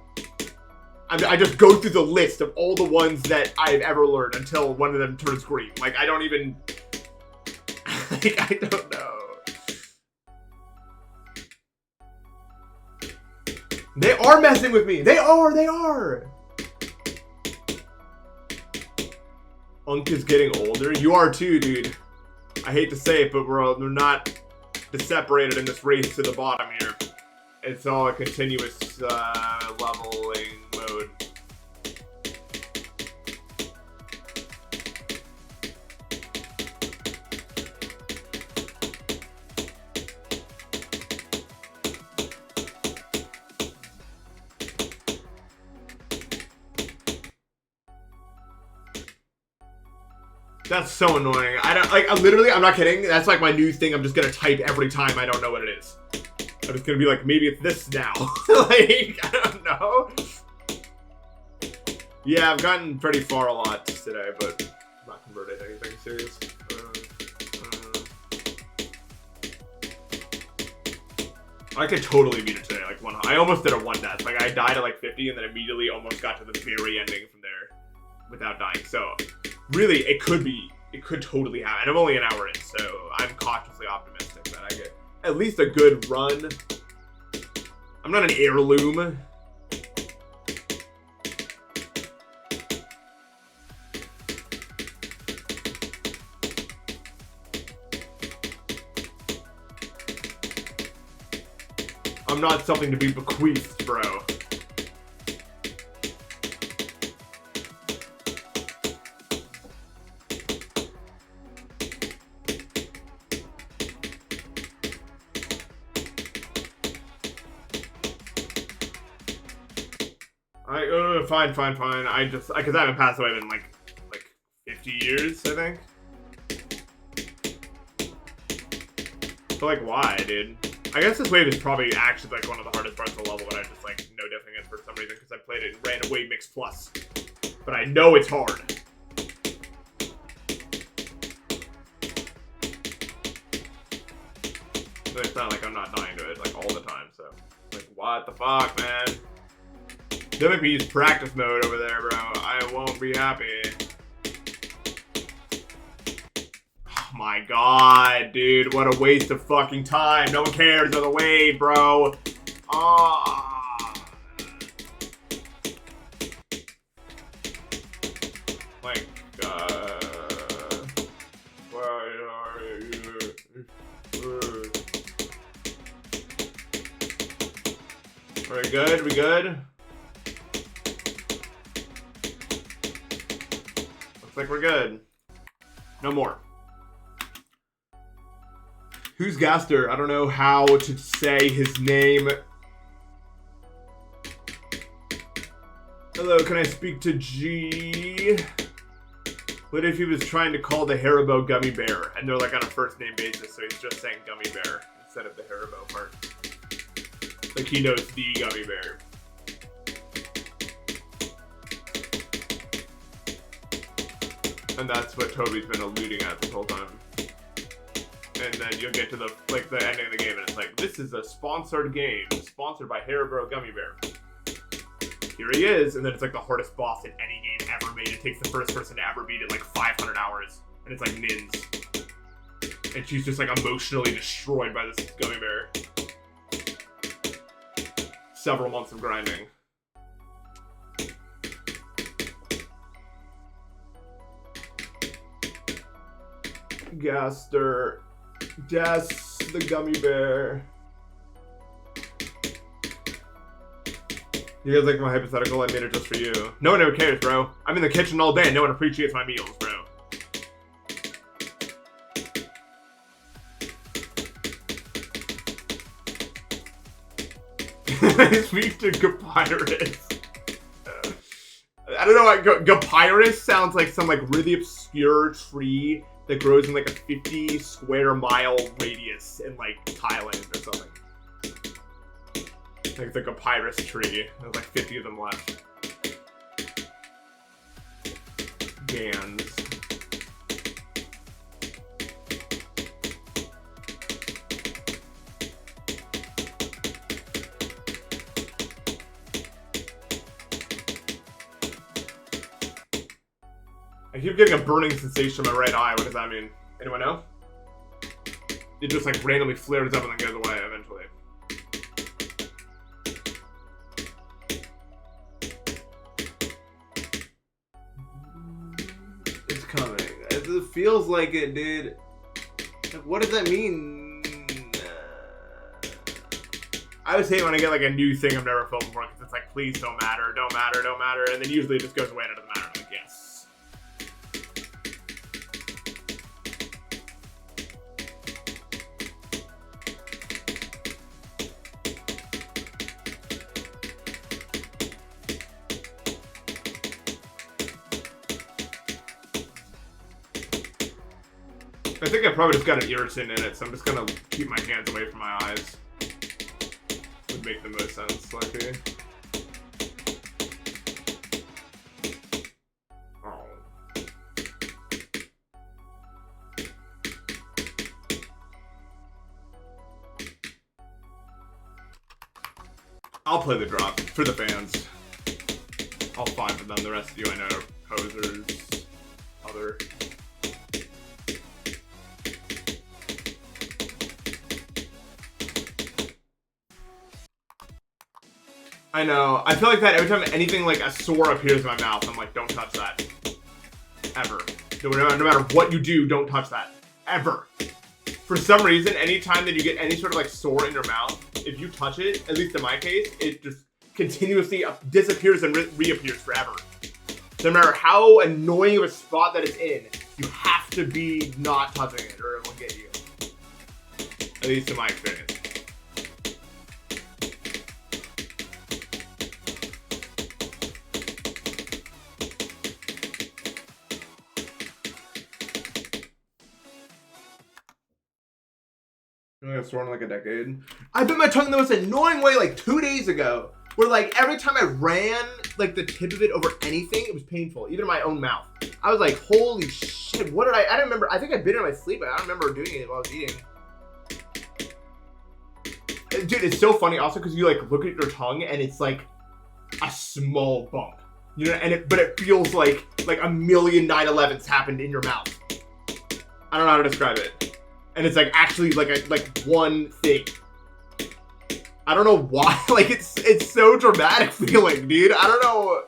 Speaker 1: I just go through the list of all the ones that I've ever learned until one of them turns green. Like, I don't even... like, I don't know. They are messing with me. They are. Unk is getting older. You are too, dude. I hate to say it, but we're not separated in this race to the bottom here. It's all a continuous leveling mode. That's so annoying. I don't, like, I'm not kidding. That's like my new thing. I'm just gonna type every time I don't know what it is. I'm just gonna be like, maybe it's this now. Like, I don't know. Yeah, I've gotten pretty far a lot today, but I'm not converted to anything serious. I could totally beat it today. Like, I almost did a 1 death. Like, I died at like 50 and then immediately almost got to the very ending from there without dying. So, really, it could totally happen. I'm only an hour in, so I'm cautiously optimistic that I get at least a good run. I'm not an heirloom. I'm not something to be bequeathed, bro. Fine. Because I haven't passed away in like 50 years, I think. But like, why, dude? I guess this wave is probably actually like one of the hardest parts of the level, but I just like no different against for some reason because I played it in random wave mix plus. But I know it's hard. But it's not like I'm not dying to it like all the time, so like what the fuck, man? WP's practice mode over there, bro. I won't be happy. Oh my god, dude. What a waste of fucking time. No one cares about the wave, bro. Oh. My god. Why are you? Are we good? We good? Looks like we're good. No more. Who's Gaster? I don't know how to say his name. Hello, can I speak to G? What if he was trying to call the Haribo Gummy Bear and they're like on a first name basis, so he's just saying Gummy Bear instead of the Haribo part. Like he knows the Gummy Bear. And that's what Toby's been alluding at this whole time. And then you'll get to the ending of the game and it's like, this is a sponsored game, sponsored by Haribo Gummy Bear. Here he is, and then it's like the hardest boss in any game ever made. It takes the first person to ever beat it like 500 hours. And it's like Nin's. And she's just like emotionally destroyed by this gummy bear. Several months of grinding. Gaster. Des, the gummy bear. You guys like my hypothetical? I made it just for you. No one ever cares, bro. I'm in the kitchen all day and no one appreciates my meals, bro. Speak to Gupyrus. I don't know why Gupyrus sounds like some like really obscure tree that grows in like a 50 square mile radius in like Thailand or something. Like the Gupyrus tree. There's like 50 of them left. Gans. I keep getting a burning sensation in my right eye. What does that mean? Anyone know? It just like randomly flares up and then goes away eventually. It's coming. It feels like it, dude. Like, what does that mean? I always hate when I get like a new thing I've never filmed before because it's like, please don't matter, don't matter, don't matter. And then usually it just goes away and it doesn't matter. I'm like, yes. I think I probably just got an irritant in it, so I'm just gonna keep my hands away from my eyes. Would make the most sense, likely. Oh. I'll play the drop for the fans. I'll fight for them. The rest of you I know are posers. Other. I know. I feel like that every time anything like a sore appears in my mouth, I'm like, don't touch that. Ever. No matter what you do, don't touch that. Ever. For some reason, anytime that you get any sort of like sore in your mouth, if you touch it, at least in my case, it just continuously disappears and reappears forever. So no matter how annoying of a spot that it's in, you have to be not touching it or it will get you. At least in my experience. I've sworn in like a decade. I bit my tongue the most annoying way like 2 days ago. Where like every time I ran like the tip of it over anything, it was painful. Even in my own mouth. I was like, holy shit, what did I don't remember. I think I bit it in my sleep, but I don't remember doing it while I was eating. Dude, it's so funny also because you like look at your tongue and it's like a small bump. You know, and but it feels like a million 9/11s happened in your mouth. I don't know how to describe it. And it's like actually like one thing. I don't know why. Like it's so dramatic feeling, dude. I don't know.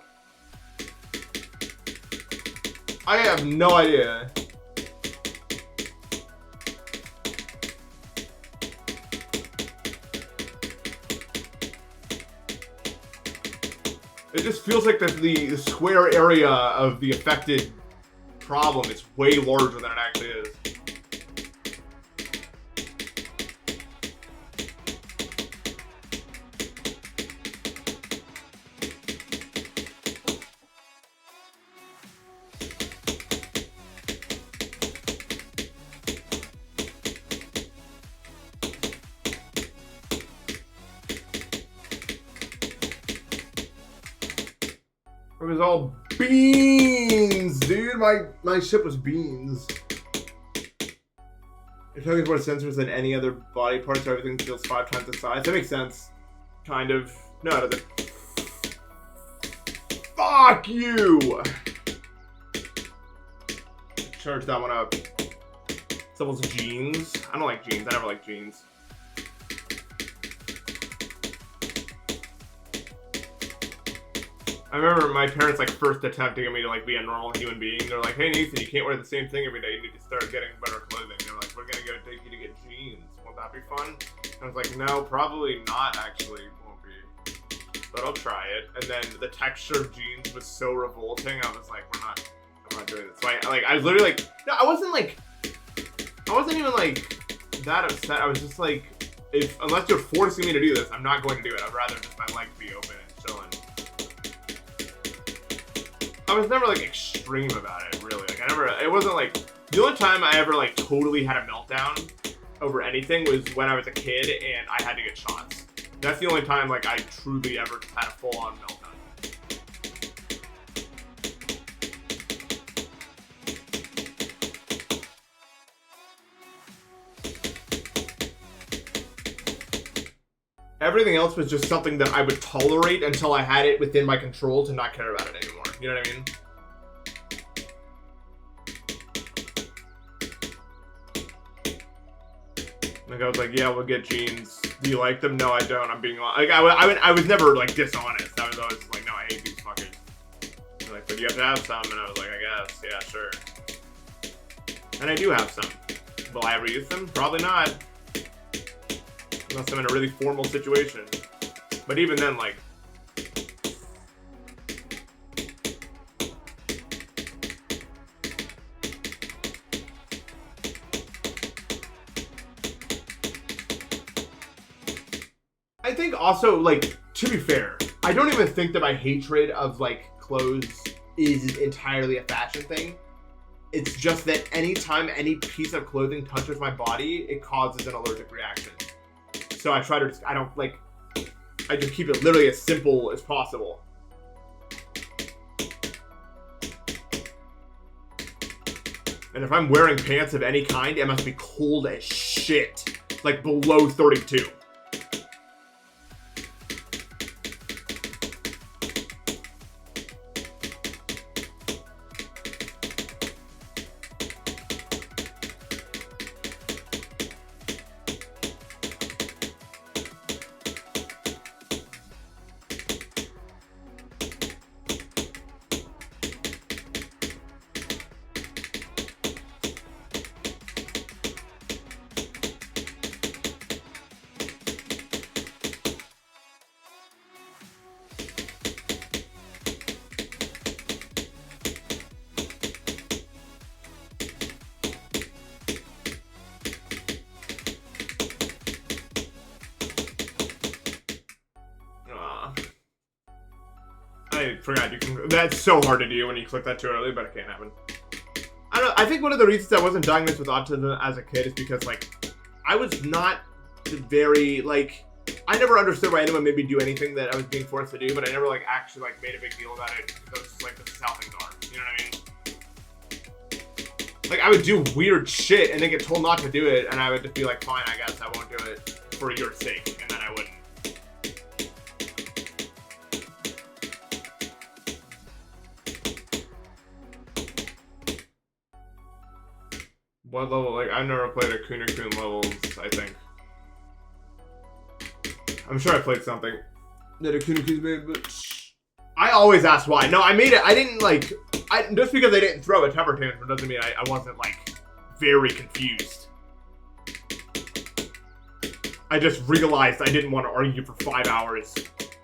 Speaker 1: I have no idea. It just feels like the square area of the affected problem is way larger than it actually is. It was all beans, dude. My ship was beans. Your tongue has more sensors than any other body part, so everything feels 5 times the size. That makes sense. Kind of. No, it doesn't. Fuck you! charge that one up. Someone's jeans. I don't like jeans. I never like jeans. I remember my parents like first attempting me to like be a normal human being. They're like, "Hey Nathan, you can't wear the same thing every day. You need to start getting better clothing." They're like, "We're gonna go take you to get jeans. Won't that be fun?" I was like, "No, probably not. Actually, won't be. But I'll try it." And then the texture of jeans was so revolting. I was like, I'm not doing this." So I was literally like, no, I wasn't even like that upset. I was just like, unless you're forcing me to do this, I'm not going to do it. I'd rather just my legs be open and chilling. I was never like extreme about it, really. Like it wasn't like, the only time I ever like totally had a meltdown over anything was when I was a kid and I had to get shots. That's the only time like I truly ever had a full-on meltdown. Everything else was just something that I would tolerate until I had it within my control to not care about it anymore. You know what I mean? Like I was like, "Yeah, we'll get jeans. Do you like them?" "No, I don't. I'm being honest." Like I was never like dishonest. I was always like, "No, I hate these fuckers." They're like, "But you have to have some," and I was like, "I guess, yeah, sure." And I do have some. Will I ever use them? Probably not. Unless I'm in a really formal situation. But even then, like, I think also, like, to be fair, I don't even think that my hatred of, like, clothes is entirely a fashion thing. It's just that anytime any piece of clothing touches my body, it causes an allergic reaction. So I try to, I just keep it literally as simple as possible. And if I'm wearing pants of any kind, it must be cold as shit. Like below 32. I forgot you can. That's so hard to do when you click that too early, but it can't happen. I think one of the reasons I wasn't diagnosed with autism as a kid is because, like, I was not very, like, I never understood why anyone made me do anything that I was being forced to do, but I never, like, actually, like, made a big deal about it because, like, this is how things are. You know what I mean? Like, I would do weird shit and then get told not to do it, and I would just be like, fine, I guess I won't do it for your sake, and then I wouldn't. What level? Like, I've never played a Kunio-kun levels, I think. I'm sure I played something that a Kunio-kun's made, but I always ask why. No, I made it. I didn't, like, just because I didn't throw a temper tantrum doesn't mean I wasn't, like, very confused. I just realized I didn't want to argue for 5 hours,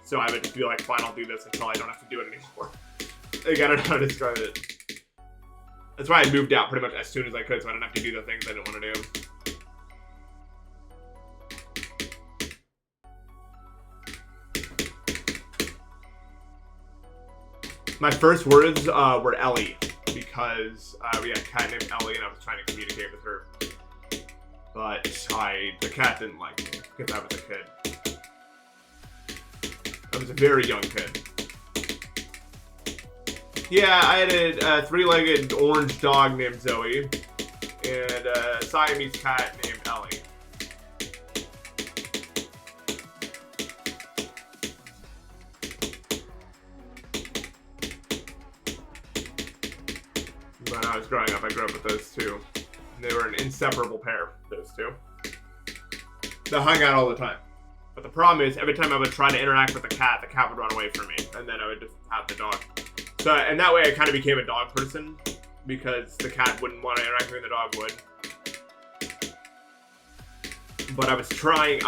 Speaker 1: so I would just be like, fine, I'll do this until I don't have to do it anymore. Like, I don't know how to describe it. That's why I moved out pretty much as soon as I could, so I didn't have to do the things I didn't want to do. My first words were Ellie, because we had a cat named Ellie, and I was trying to communicate with her. But the cat didn't like me, because I was a kid. I was a very young kid. Yeah, I had a three-legged orange dog named Zoe, and a Siamese cat named Ellie. when I was growing up, I grew up with those two. And they were an inseparable pair, those two. They hung out all the time. But the problem is, every time I would try to interact with the cat would run away from me. And then I would just have the dog. So, and that way I kind of became a dog person. Because the cat wouldn't want to interact with me and the dog would. But I was trying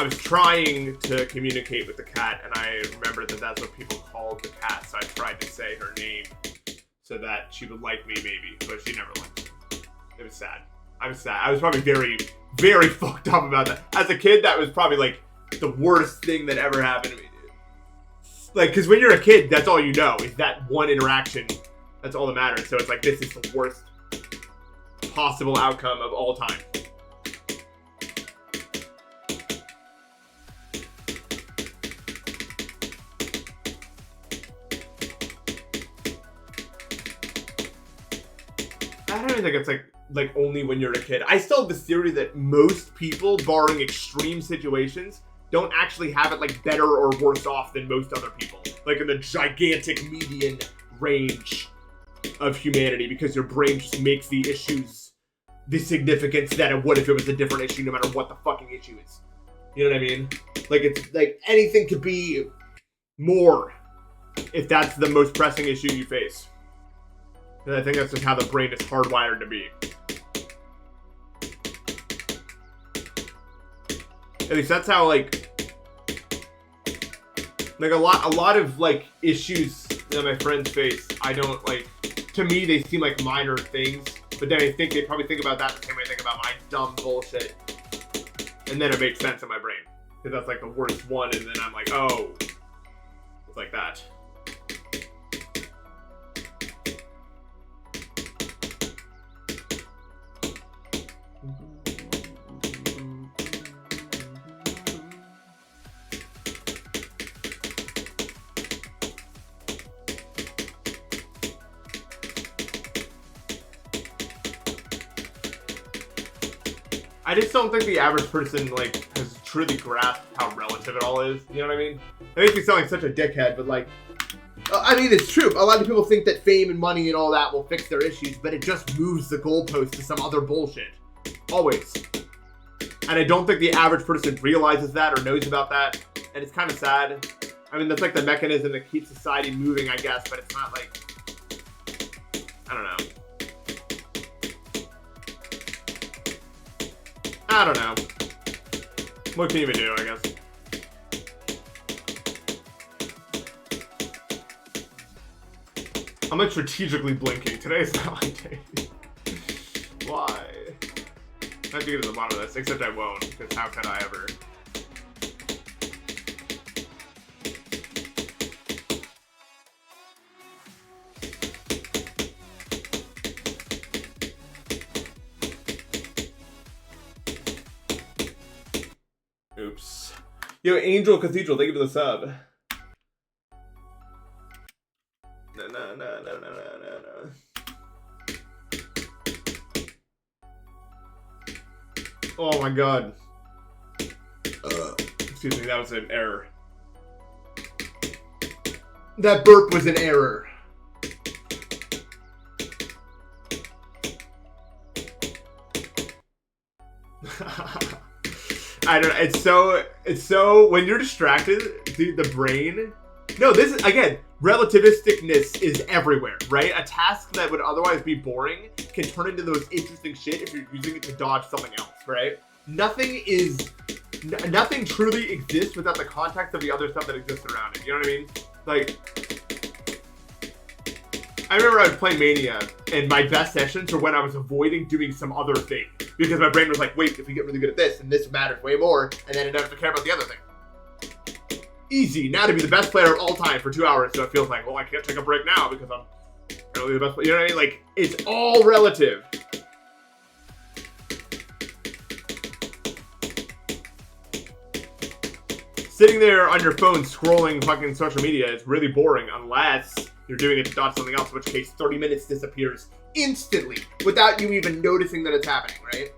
Speaker 1: to communicate with the cat, and I remembered that that's what people called the cat, so I tried to say her name so that she would like me, maybe, but she never liked me. It was sad. I was sad. I was probably very, very fucked up about that. As a kid, that was probably, like, the worst thing that ever happened to me, dude. Like, because when you're a kid, that's all you know, is that one interaction. That's all that matters. So it's like, this is the worst possible outcome of all time. I don't even think it's like only when you're a kid. I still have this theory that most people, barring extreme situations, don't actually have it like better or worse off than most other people. Like in the gigantic median range of humanity, because your brain just makes the issues the significance that it would if it was a different issue, no matter what the fucking issue is. You know what I mean? Like, it's like anything could be more if that's the most pressing issue you face. And I think that's just how the brain is hardwired to be. At least that's how, like a lot of, like, issues that my friends face, I don't, like, to me, they seem like minor things, but then I think they probably think about that the same way I think about my dumb bullshit. And then it makes sense in my brain. Because that's, like, the worst one, and then I'm like, oh, it's like that. I just don't think the average person, like, has truly grasped how relative it all is. You know what I mean? It makes me sound like such a dickhead, but, like, I mean, it's true. A lot of people think that fame and money and all that will fix their issues, but it just moves the goalpost to some other bullshit. Always. And I don't think the average person realizes that or knows about that. And it's kind of sad. I mean, that's like the mechanism that keeps society moving, I guess, but it's not like, I don't know. I don't know. What can you even do, I guess? I'm like strategically blinking. Today's not my day. Why? I have to get to the bottom of this, except I won't, because how could I ever? Oops. Yo, Angel Cathedral, thank you for the sub. No. Oh my god. Excuse me, that was an error. That burp was an error. I don't know, it's so, when you're distracted, dude, the brain, no, this is, again, relativisticness is everywhere, right? A task that would otherwise be boring can turn into those interesting shit if you're using it to dodge something else, right? Nothing truly exists without the context of the other stuff that exists around it, you know what I mean? Like, I remember I was playing Mania, and my best sessions were when I was avoiding doing some other thing. Because my brain was like, wait, if we get really good at this, and this matters way more, and then I don't have to care about the other thing. Easy, now to be the best player of all time for 2 hours, so it feels like, well, I can't take a break now because I'm really the best player. You know what I mean? Like, it's all relative. Sitting there on your phone scrolling fucking social media is really boring unless you're doing it to dodge something else, in which case 30 minutes disappears instantly without you even noticing that it's happening, right?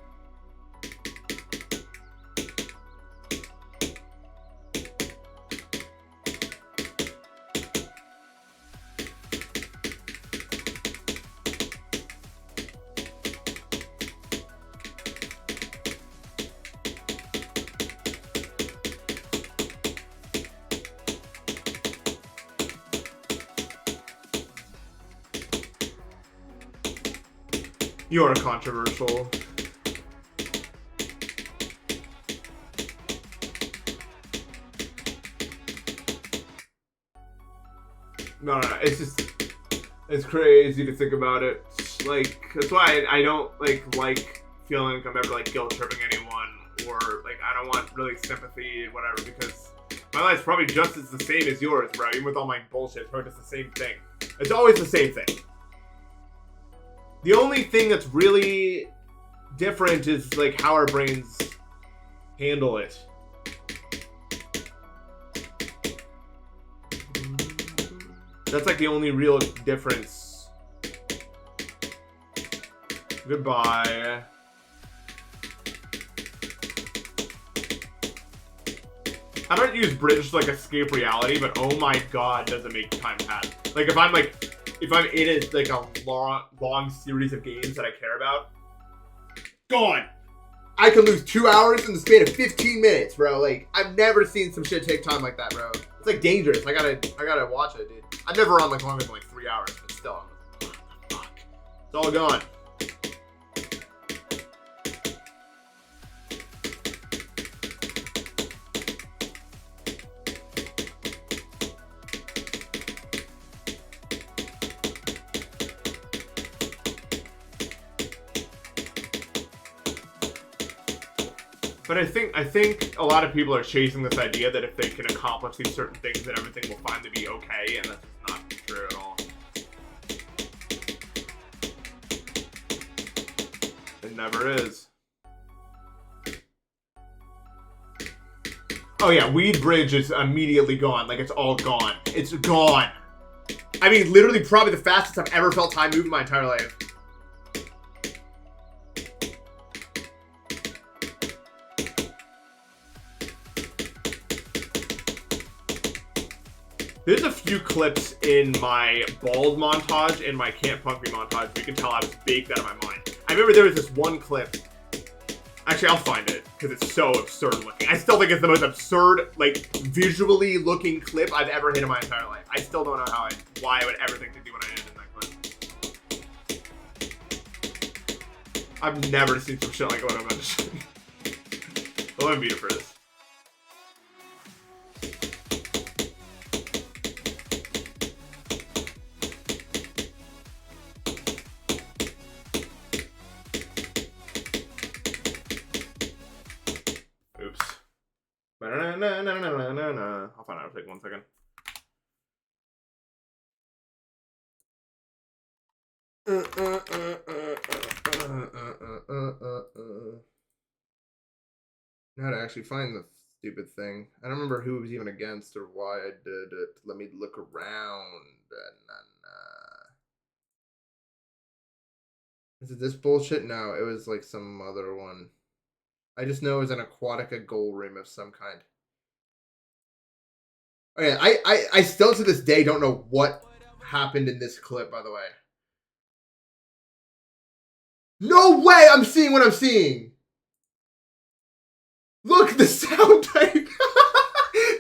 Speaker 1: You are controversial. No, it's just, it's crazy to think about it. Like, that's why I don't, like feeling like I'm ever, like, guilt-tripping anyone, or, like, I don't want, really, sympathy and whatever, because my life's probably just as the same as yours, bro. Even with all my bullshit, it's probably just the same thing. It's always the same thing. The only thing that's really different is, like, how our brains handle it. That's, like, the only real difference. Goodbye. I don't use bridge to, like, escape reality, but oh my god, does it make time pass. Like, if I'm in it, like, a long series of games that I care about, gone. I can lose 2 hours in the span of 15 minutes, bro. Like, I've never seen some shit take time like that, bro. It's, like, dangerous. I gotta watch it, dude. I've never run, like, longer than, like, 3 hours, but still, I'm like, what the fuck? It's all gone. But I think a lot of people are chasing this idea that if they can accomplish these certain things, that everything will finally be okay, and that's just not true at all. It never is. Oh yeah, Weed Bridge is immediately gone. Like, it's all gone. It's gone. I mean, literally probably the fastest I've ever felt time move in my entire life. There's a few clips in my bald montage and my Can't Punk Me montage where you can tell I was baked out of my mind. I remember there was this one clip. Actually, I'll find it because it's so absurd looking. I still think it's the most absurd, like, visually looking clip I've ever hit in my entire life. I still don't know why I would ever think to do what I did in that clip. I've never seen some shit like what I'm about to show you. Let me beat it for this. I'll find out. It'll take 1 second. Now to actually find the stupid thing. I don't remember who it was even against or why I did it. Let me look around. Is it this bullshit? No, it was like some other one. I just know it was an Aquatica goal rim of some kind. Oh yeah, I still to this day don't know what happened in this clip, by the way. No way I'm seeing what I'm seeing! Look, the sound type!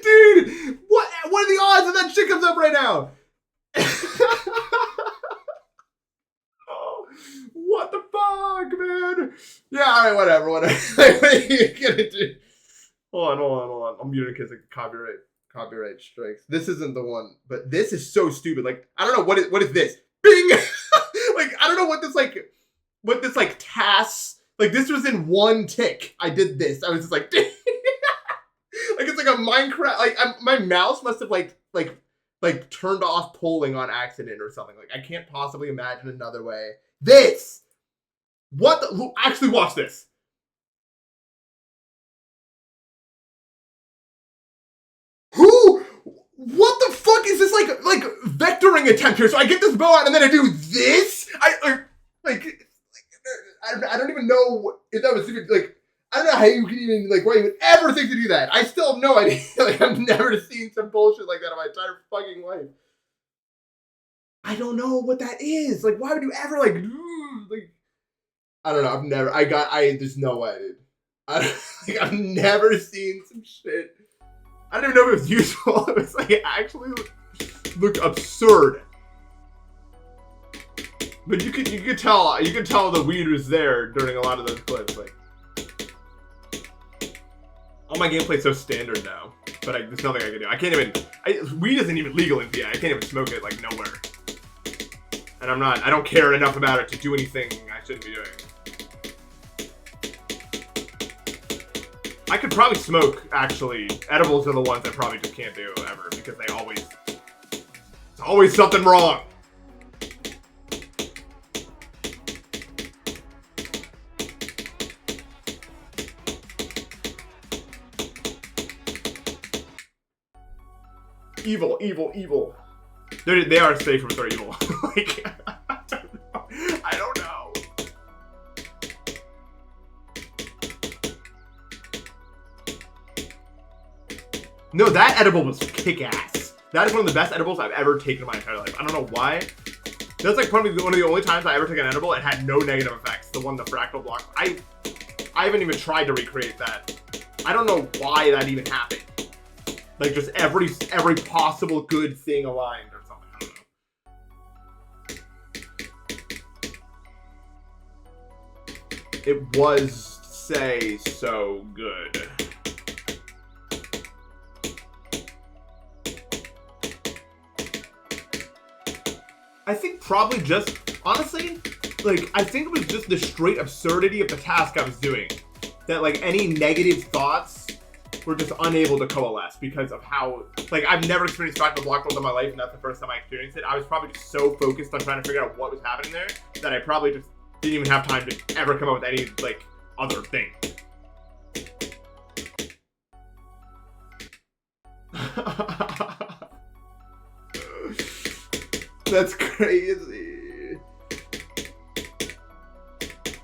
Speaker 1: Dude! What are the odds that shit comes up right now? What the fuck, man? Yeah, alright, whatever. What are you gonna do? Hold on. I'm muting because of copyright strikes. This isn't the one, but this is so stupid. Like, I don't know what is this? Bing! Like, I don't know what this task. Like, this was in one tick. I did this. I was just like, like, it's like a Minecraft. Like, my mouse must have like turned off polling on accident or something. Like, I can't possibly imagine another way. This. What the? Actually, watch this. Who? What the fuck is this like vectoring attempt here? So I get this bow out and then I do this. I don't even know if that was even like. I don't know how you can even like why you would ever think to do that. I still have no idea. Like, I've never seen some bullshit like that in my entire fucking life. I don't know what that is. Like, why would you ever like I don't know. There's no way, dude. I've never seen some shit. I don't even know if it was useful. It was like, it actually looked absurd. But you could tell the weed was there during a lot of those clips. Like, all my gameplay's so standard now, but there's nothing I can do. I can't even. Weed isn't even legal in PA. I can't even smoke it like nowhere. And I don't care enough about it to do anything I shouldn't be doing. I could probably smoke, actually. Edibles are the ones I probably just can't do ever, because there's always something wrong. Evil, evil, evil. They are safe from they're evil. Like, I don't know. No, that edible was kick-ass. That is one of the best edibles I've ever taken in my entire life. I don't know why. That's like probably one of the only times I ever took an edible and had no negative effects. The one, the fractal block. I haven't even tried to recreate that. I don't know why that even happened. Like, just every possible good thing aligned or something. I don't know. It was, say, so good. I think probably just, honestly, like, I think it was just the straight absurdity of the task I was doing. That, like, any negative thoughts were just unable to coalesce because of how, like, I've never experienced fractal block world in my life, and that's the first time I experienced it. I was probably just so focused on trying to figure out what was happening there that I probably just didn't even have time to ever come up with any, like, other thing. That's crazy.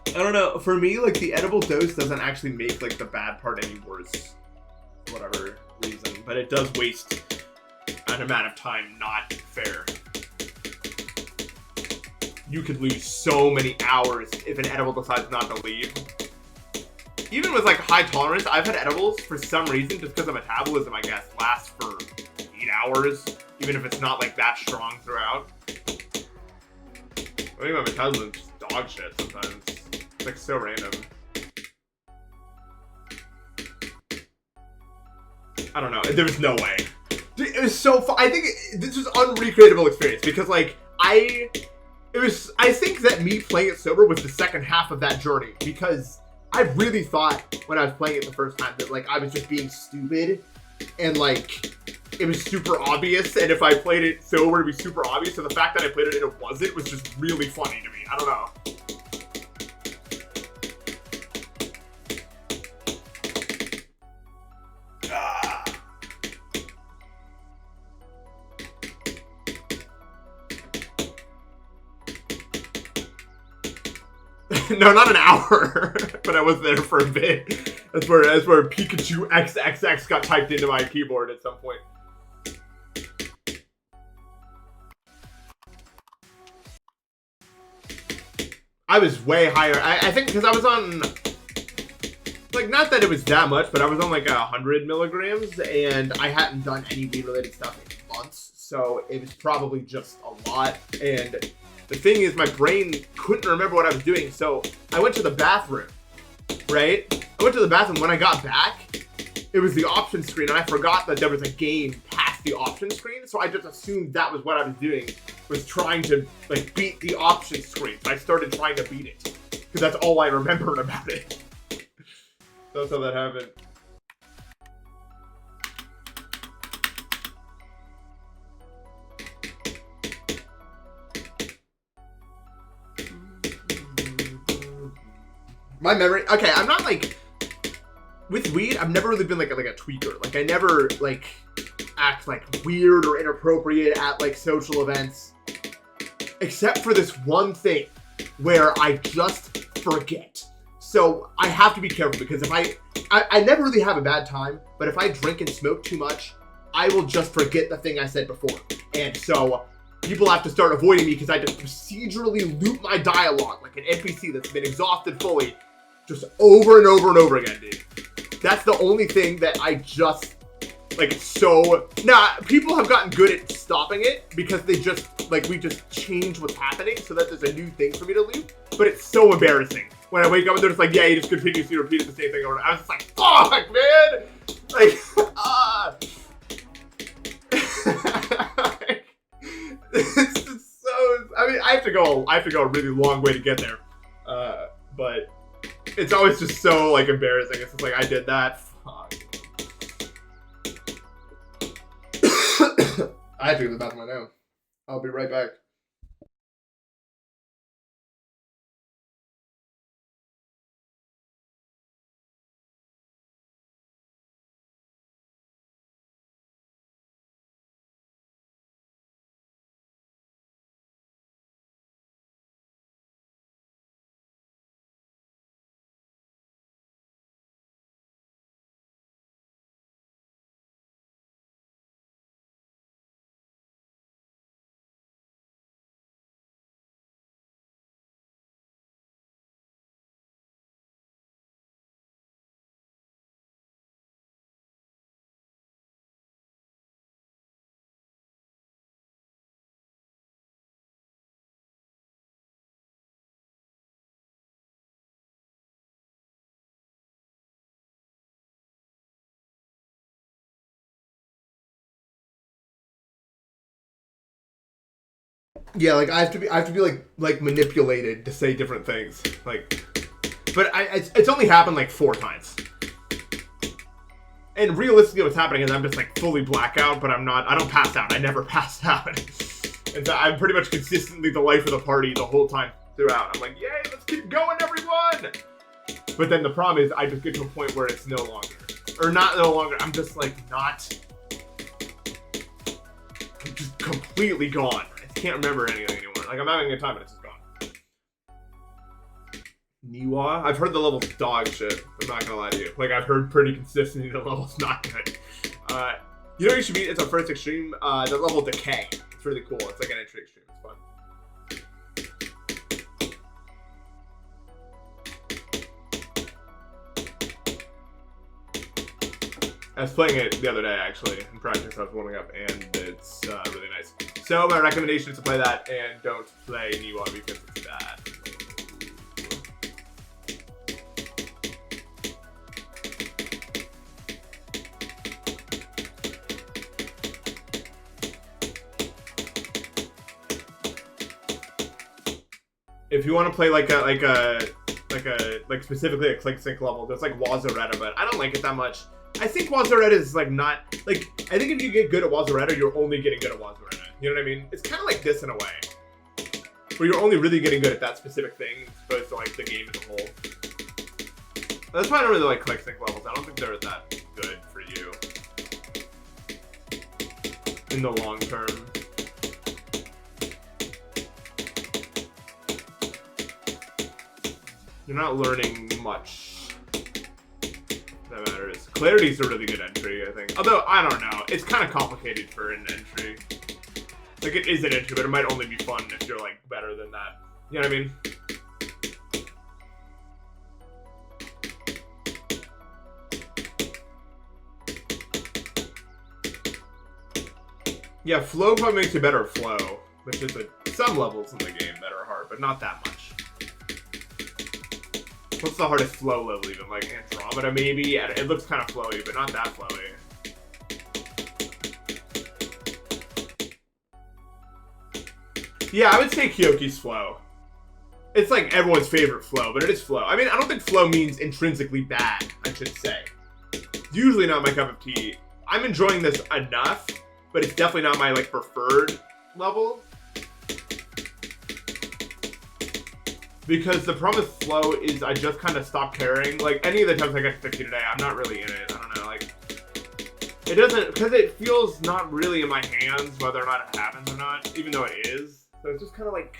Speaker 1: I don't know. For me, like, the edible dose doesn't actually make, like, the bad part any worse. For whatever reason. But it does waste an amount of time not fair. You could lose so many hours if an edible decides not to leave. Even with, like, high tolerance, I've had edibles, for some reason, just because of metabolism, I guess, last for 8 hours. Even if it's not, like, that strong throughout. I think my metabolism is just dog shit sometimes. It's, like, so random. I don't know. There was no way. Dude, it was so fun. I think this was unrecreatable experience because, like, I think that me playing it sober was the second half of that journey because I really thought when I was playing it the first time that, like, I was just being stupid and, like, it was super obvious, and if I played it sober, it'd be super obvious, so the fact that I played it and it wasn't was just really funny to me. I don't know. No, not an hour, but I was there for a bit. That's where Pikachu XXX got typed into my keyboard at some point. I was way higher. I think because I was on, like, not that it was that much, but I was on like 100 milligrams, and I hadn't done any weed-related stuff in months, so it was probably just a lot, and the thing is, my brain couldn't remember what I was doing, so I went to the bathroom, right? I went to the bathroom. When I got back, it was the option screen, and I forgot that there was a game past the option screen, so I just assumed that was what I was doing, was trying to, like, beat the option screen. So I started trying to beat it, because that's all I remembered about it. That's how that happened. My memory, okay, I'm not like, with weed, I've never really been like a tweaker. Like, I never, like, act like weird or inappropriate at, like, social events. Except for this one thing where I just forget. So I have to be careful because if I never really have a bad time, but if I drink and smoke too much, I will just forget the thing I said before. And so people have to start avoiding me because I just procedurally loop my dialogue like an NPC that's been exhausted fully, just over and over and over again, dude. That's the only thing that I just Like, it's so... Nah, people have gotten good at stopping it because they just, like, we just change what's happening so that there's a new thing for me to loop. But it's so embarrassing. When I wake up and they're just like, yeah, you just continuously repeated the same thing over. I was just like, fuck, man! Like, like, it's just so... I mean, I have to go a really long way to get there. But it's always just so, like, embarrassing. It's just like, I did that. Fuck. I have to go to the bathroom right now. I'll be right back. Yeah, like I have to be like manipulated to say different things. Like, but it's only happened like 4 times. And realistically, what's happening is I'm just like fully blackout, but I don't pass out. I never pass out. And so I'm pretty much consistently the life of the party the whole time throughout. I'm like, yay, let's keep going, everyone. But then the problem is I just get to a point where it's no longer, or not no longer. I'm just like not. I'm just completely gone. I can't remember anything anymore. Like, I'm having a good time, but it's just gone. Niwa? I've heard the level's dog shit. I'm not gonna lie to you. Like, I've heard pretty consistently the level's not good. You know what you should beat? It's our first extreme. The level Decay. It's really cool. It's like an entry extreme. It's fun. I was playing it the other day, actually, in practice. I was warming up, and it's really nice. So my recommendation is to play that, and don't play Niwa because it's bad. If you want to play like specifically a click sync level, there's like Wazaretta, but I don't like it that much. I think Wazaretta is like not like, I think if you get good at Wazaretta, you're only getting good at Wazaretta. You know what I mean? It's kind of like this in a way, where you're only really getting good at that specific thing, as opposed to like the game as a whole. That's why I don't really like click sync levels. I don't think they're that good for you in the long term. You're not learning much that matters. Clarity's a really good entry, I think. Although, I don't know. It's kind of complicated for an entry. Like, it is an entry, but it might only be fun if you're, like, better than that. You know what I mean? Yeah, flow probably makes you better at flow, which is some levels in the game that are hard, but not that much. What's the hardest flow level even? Like Andromeda maybe? It looks kind of flowy, but not that flowy. Yeah, I would say Kyoki's flow. It's like everyone's favorite flow, but it is flow. I mean, I don't think flow means intrinsically bad, I should say. It's usually not my cup of tea. I'm enjoying this enough, but it's definitely not my like preferred level. Because the problem with flow is I just kind of stopped caring. Like, any of the times I got to 50 today, I'm not really in it. I don't know, like... It doesn't... Because it feels not really in my hands whether or not it happens or not, even though it is. So it's just kind of like...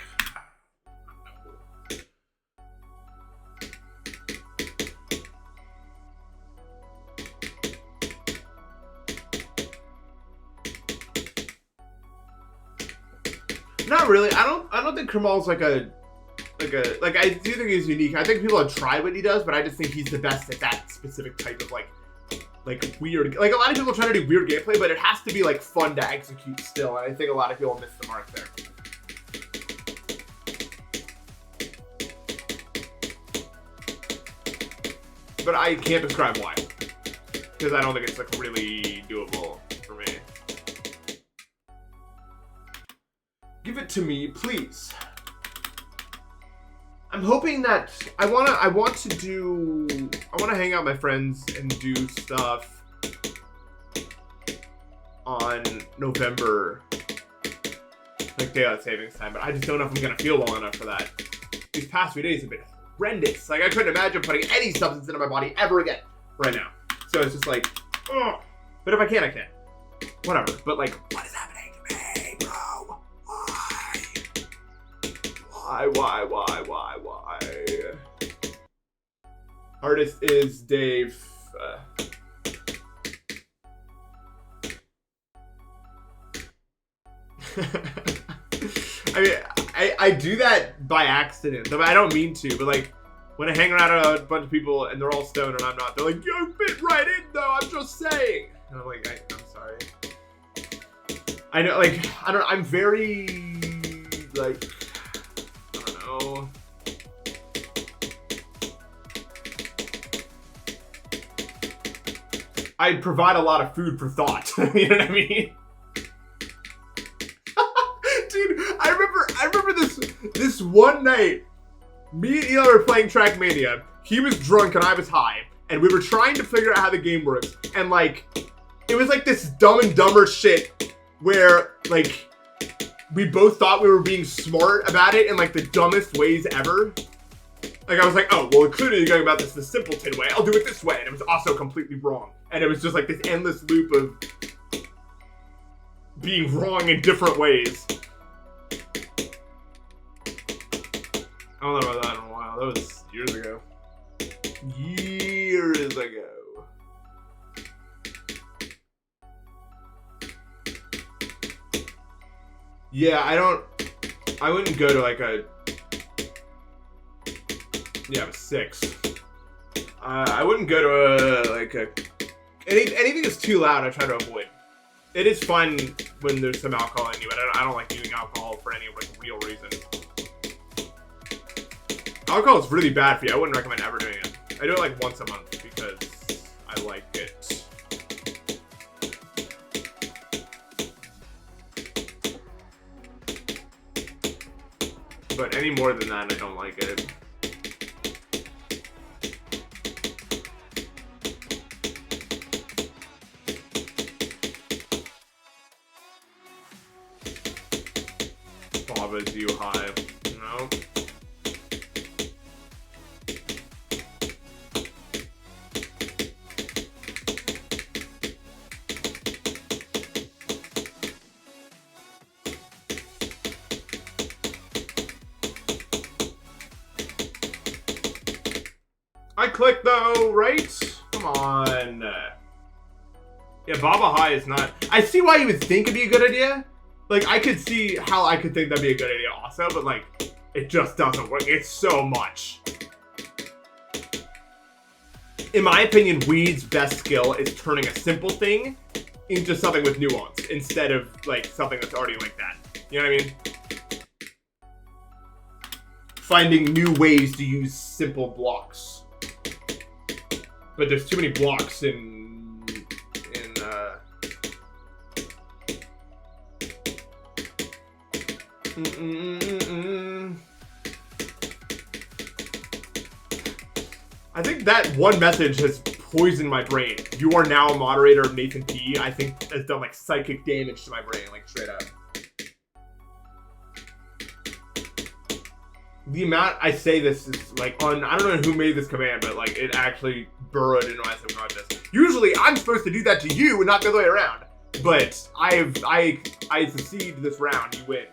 Speaker 1: Not really. I don't think Kermal's like I do think he's unique. I think people have tried what he does, but I just think he's the best at that specific type of like like weird. Like a lot of people try to do weird gameplay, but it has to be like fun to execute still. And I think a lot of people miss the mark there. But I can't describe why, because I don't think it's like really doable for me. Give it to me, please. I'm hoping that I want to hang out with my friends and do stuff on November, like daylight savings time, but I just don't know if I'm gonna feel well enough for that. These past few days have been horrendous. Like I couldn't imagine putting any substance into my body ever again right now. So it's just like, ugh. But if I can, I can. Whatever. But like, what is happening to me, bro? Why? Artist is Dave. I mean, I do that by accident. I don't mean to, but like, when I hang around a bunch of people and they're all stoned and I'm not, they're like, you fit right in though, I'm just saying. And I'm like, I'm sorry. I know, like, I'm very, like, I don't know. I provide a lot of food for thought. You know what I mean? Dude, I remember this one night, me and Eli were playing Trackmania. He was drunk and I was high, and we were trying to figure out how the game works. And like, it was like this Dumb and Dumber shit where like we both thought we were being smart about it in like the dumbest ways ever. Like I was like, oh, well, clearly you're going about this the simpleton way. I'll do it this way. And it was also completely wrong. And it was just like this endless loop of being wrong in different ways. I don't know about that in a while. That was years ago. Years ago. Yeah, I wouldn't go to like a, yeah, I was 6. I wouldn't go to anything that's too loud, I try to avoid. It is fun when there's some alcohol in you, but I don't like using alcohol for any like real reason. Alcohol is really bad for you. I wouldn't recommend ever doing it. I do it like once a month because I like it. But any more than that, I don't like it. Baba's you high. No. I clicked though, right? Come on. Yeah, Baba High is not. I see why you would think it'd be a good idea. Like, I could see how I could think that'd be a good idea also, but like, it just doesn't work. It's so much. In my opinion, weed's best skill is turning a simple thing into something with nuance instead of like something that's already like that. You know what I mean? Finding new ways to use simple blocks. But there's too many blocks in I think that one message has poisoned my brain. You are now a moderator of Nathan P. I think has done like psychic damage to my brain, like straight up. The amount I say this is like on, I don't know who made this command, but like it actually burrowed into my subconscious. Usually I'm supposed to do that to you and not the other way around. But I succeed this round, you win.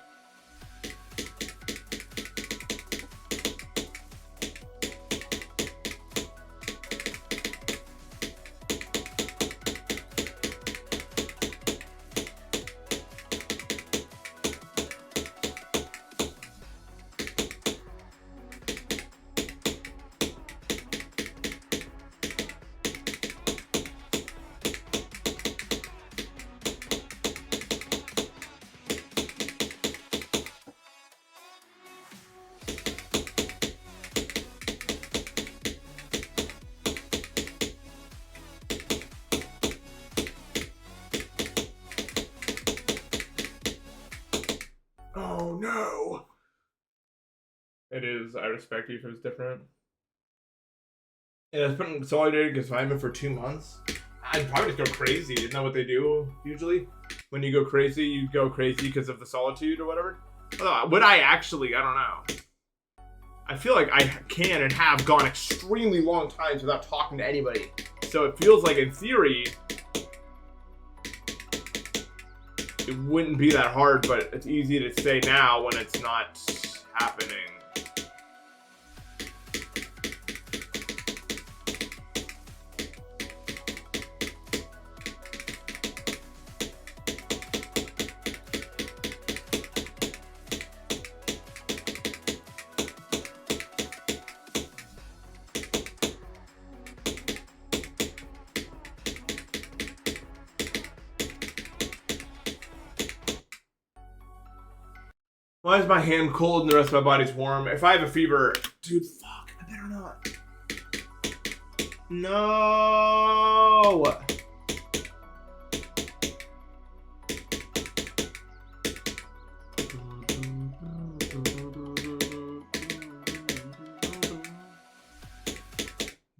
Speaker 1: was, I respect you if it was different. Yeah, it's been consolidated confinement for 2 months. I'd probably just go crazy. Isn't that what they do usually? When you go crazy, you go crazy because of the solitude or whatever. Would I actually? I don't know. I feel like I can and have gone extremely long times without talking to anybody. So it feels like, in theory, it wouldn't be that hard, but it's easy to say now when it's not happening. Why is my hand cold and the rest of my body's warm? If I have a fever, dude, fuck, I better not. No.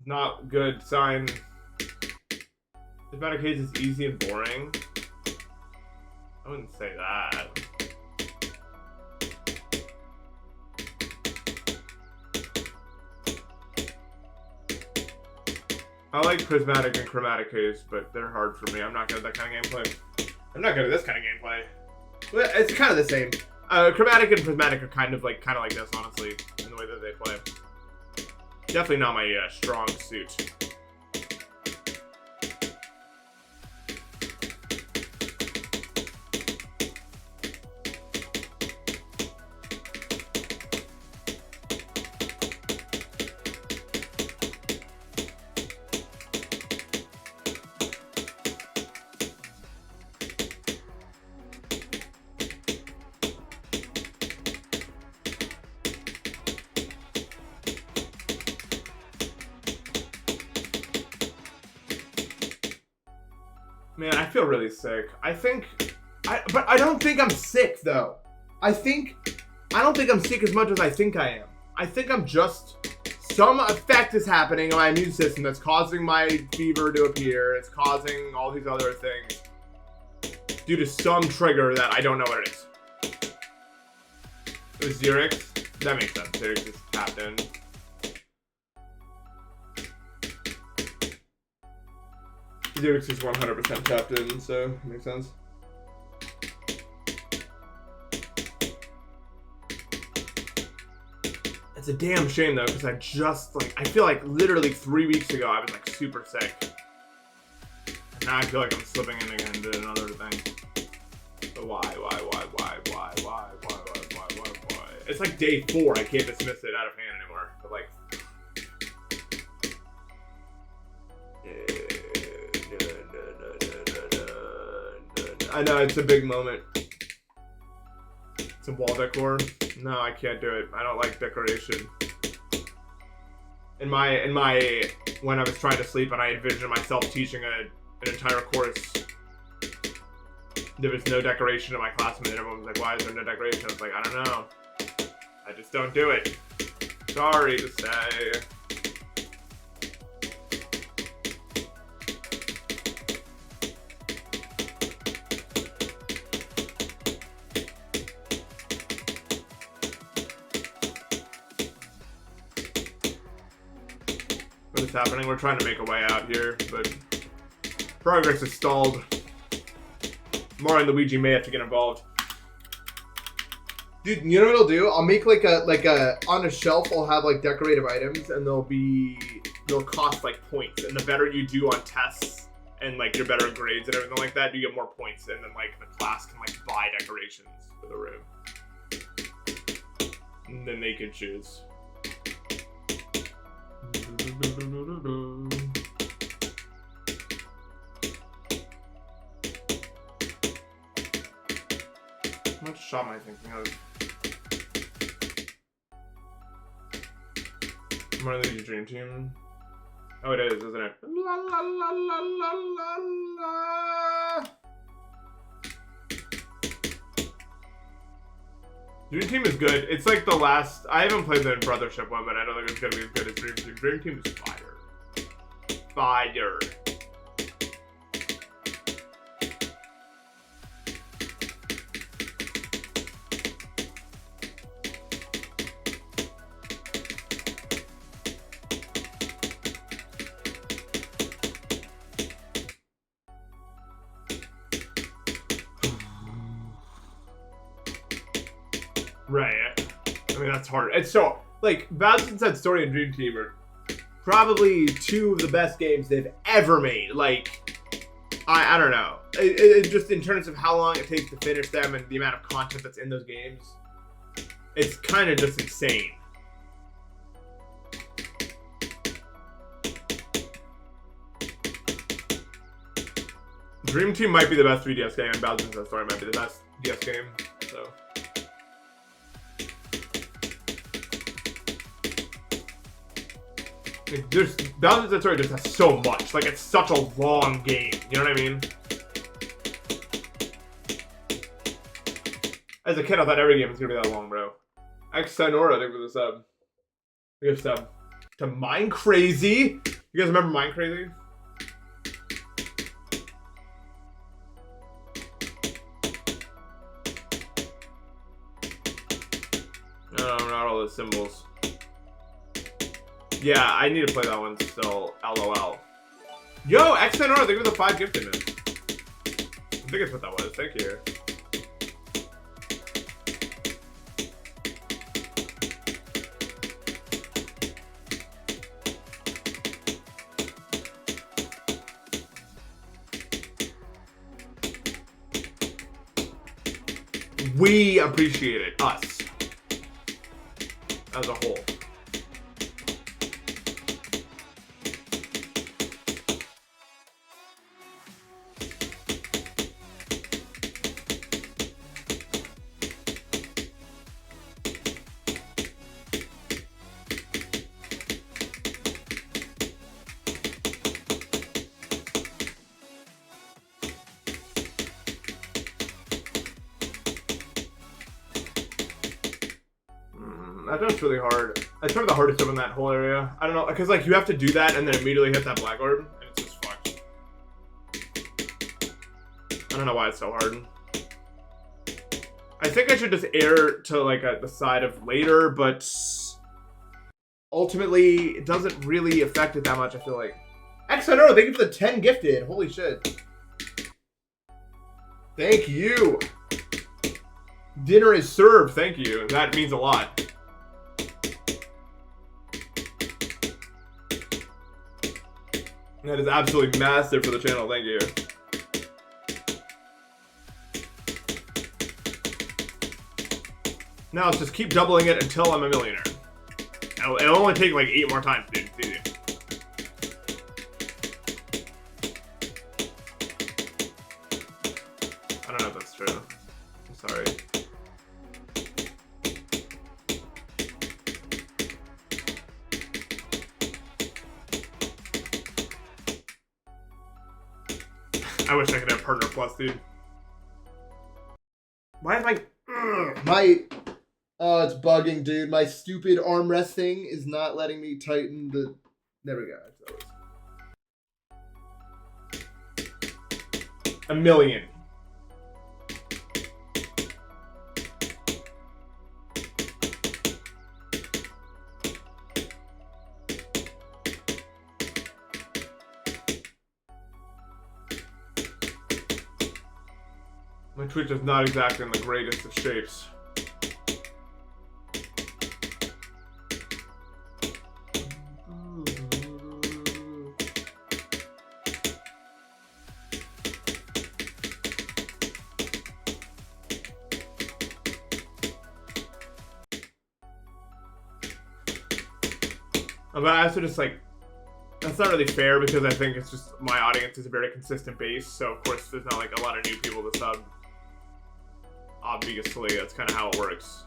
Speaker 1: Not good sign. The Medicaid is easy and boring. I wouldn't say that. I like prismatic and chromatic haze, but they're hard for me. I'm not good at that kind of gameplay. I'm not good at this kind of gameplay. Well, it's kind of the same. Chromatic and prismatic are kind of like this, honestly, in the way that they play. Definitely not my strong suit. Man, I feel really sick. But I don't think I'm sick though. I don't think I'm sick as much as I think I am. I think I'm just, some effect is happening on my immune system that's causing my fever to appear. It's causing all these other things due to some trigger that I don't know what it is. It was Xerix. That makes sense. Xerix is tapped in. Xerix is 100% tapped in, so it makes sense. It's a damn shame though, because I feel like literally 3 weeks ago I was like super sick. And now I feel like I'm slipping in again to another thing. But why? It's like day 4, I can't dismiss it out of hand anymore. But like, I know, it's a big moment. Some wall decor. No, I can't do it. I don't like decoration. In my when I was trying to sleep and I envisioned myself teaching an entire course, there was no decoration in my classroom, and everyone was like, "Why is there no decoration?" I was like, "I don't know. I just don't do it. Sorry to say." What is happening? We're trying to make a way out here, but progress is stalled. More and Luigi may have to get involved. Dude, you know what I'll do? I'll make like a on a shelf. I'll have like decorative items, and they'll cost like points. And the better you do on tests and like your better grades and everything like that, you get more points. And then like the class can like buy decorations for the room, and then they can choose. What shot am I thinking of? More than your dream team. Oh, it is, isn't it? La la la la la la la. Dream Team is good. It's like the last. I haven't played the Brothership one, but I don't think it's gonna be as good as Dream Team. Dream Team is fire. Fire. Right. I mean, that's hard. It's so, like, Vods and Story and Dream Team are probably two of the best games they've ever made. Like, I don't know. It just in terms of how long it takes to finish them and the amount of content that's in those games, it's kind of just insane. Dream Team might be the best 3DS game, and Vods and Story might be the best DS game. So. There's Vods and Story just has so much. Like, it's such a long game. You know what I mean? As a kid, I thought every game was gonna be that long, bro. Xenora, thank you for the sub. We have sub to Mind Crazy. You guys remember Mind Crazy? No, not all the symbols. Yeah, I need to play that one still. LOL. Yo, Xenora, thank you for the 5 gifted minutes. I think it's what that was. Thank you. We appreciate it. Us. As a whole. That jump's really hard. That's probably the hardest jump in that whole area. I don't know, because like you have to do that and then immediately hit that black orb, and it's just fucked. I don't know why it's so hard. I think I should just air to like the side of later, but ultimately it doesn't really affect it that much, I feel like. Xenora, thank you for the 10 gifted. Holy shit. Thank you. Dinner is served, thank you. That means a lot. That is absolutely massive for the channel. Thank you. Now let's just keep doubling it until I'm a millionaire. It'll only take like 8 more times, dude. It's easy. I don't know if that's true. I'm sorry. I wish I could have Partner Plus, dude. Why is
Speaker 2: oh, it's bugging, dude. My stupid armrest thing is not letting me tighten the... There we go.
Speaker 1: A million. My Twitch is not exactly in the greatest of shapes. But I also just like, that's not really fair because I think it's just my audience is a very consistent base, so of course there's not like a lot of new people to sub. Obviously, that's kind of how it works.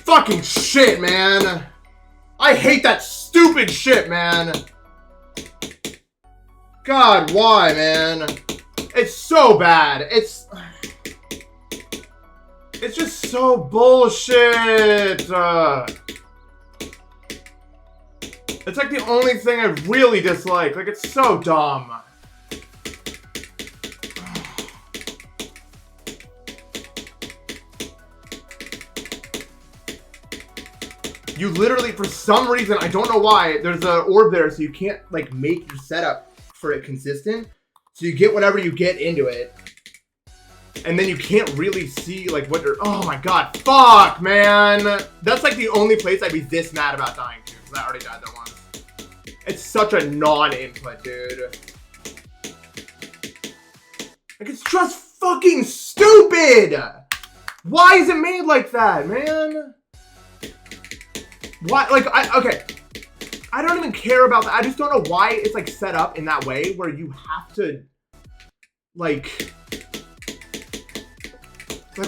Speaker 2: fucking shit, man. I hate that stupid shit, man. God, why, man? It's so bad. It's just so bullshit. It's like the only thing I really dislike. Like, it's so dumb. You literally, for some reason, I don't know why, there's an orb there, so you can't, like, make your setup for it consistent. So you get whatever you get into it. And then you can't really see, like, what you're... Oh, my God. Fuck, man. That's, like, the only place I'd be this mad about dying to, because I already died there once. It's such a non-input, dude. Like, it's just fucking stupid! Why is it made like that, man? Why? Like, okay. I don't even care about that. I just don't know why it's, like, set up in that way where you have to, like,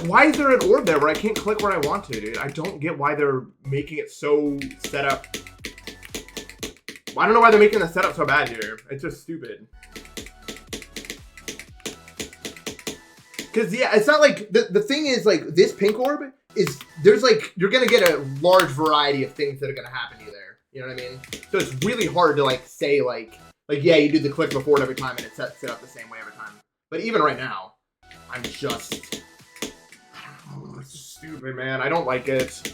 Speaker 2: why is there an orb there where I can't click where I want to, dude? I don't get why they're making it so set up. I don't know why they're making the setup so bad here. It's just stupid. Because, yeah, it's not like... The thing is, like, this pink orb is... There's, like... You're going to get a large variety of things that are going to happen to you there. You know what I mean? So it's really hard to, like, say, like, yeah, you do the click before it every time and it's set up the same way every time. But even right now, I'm just... I don't know. It's just stupid, man. I don't like it.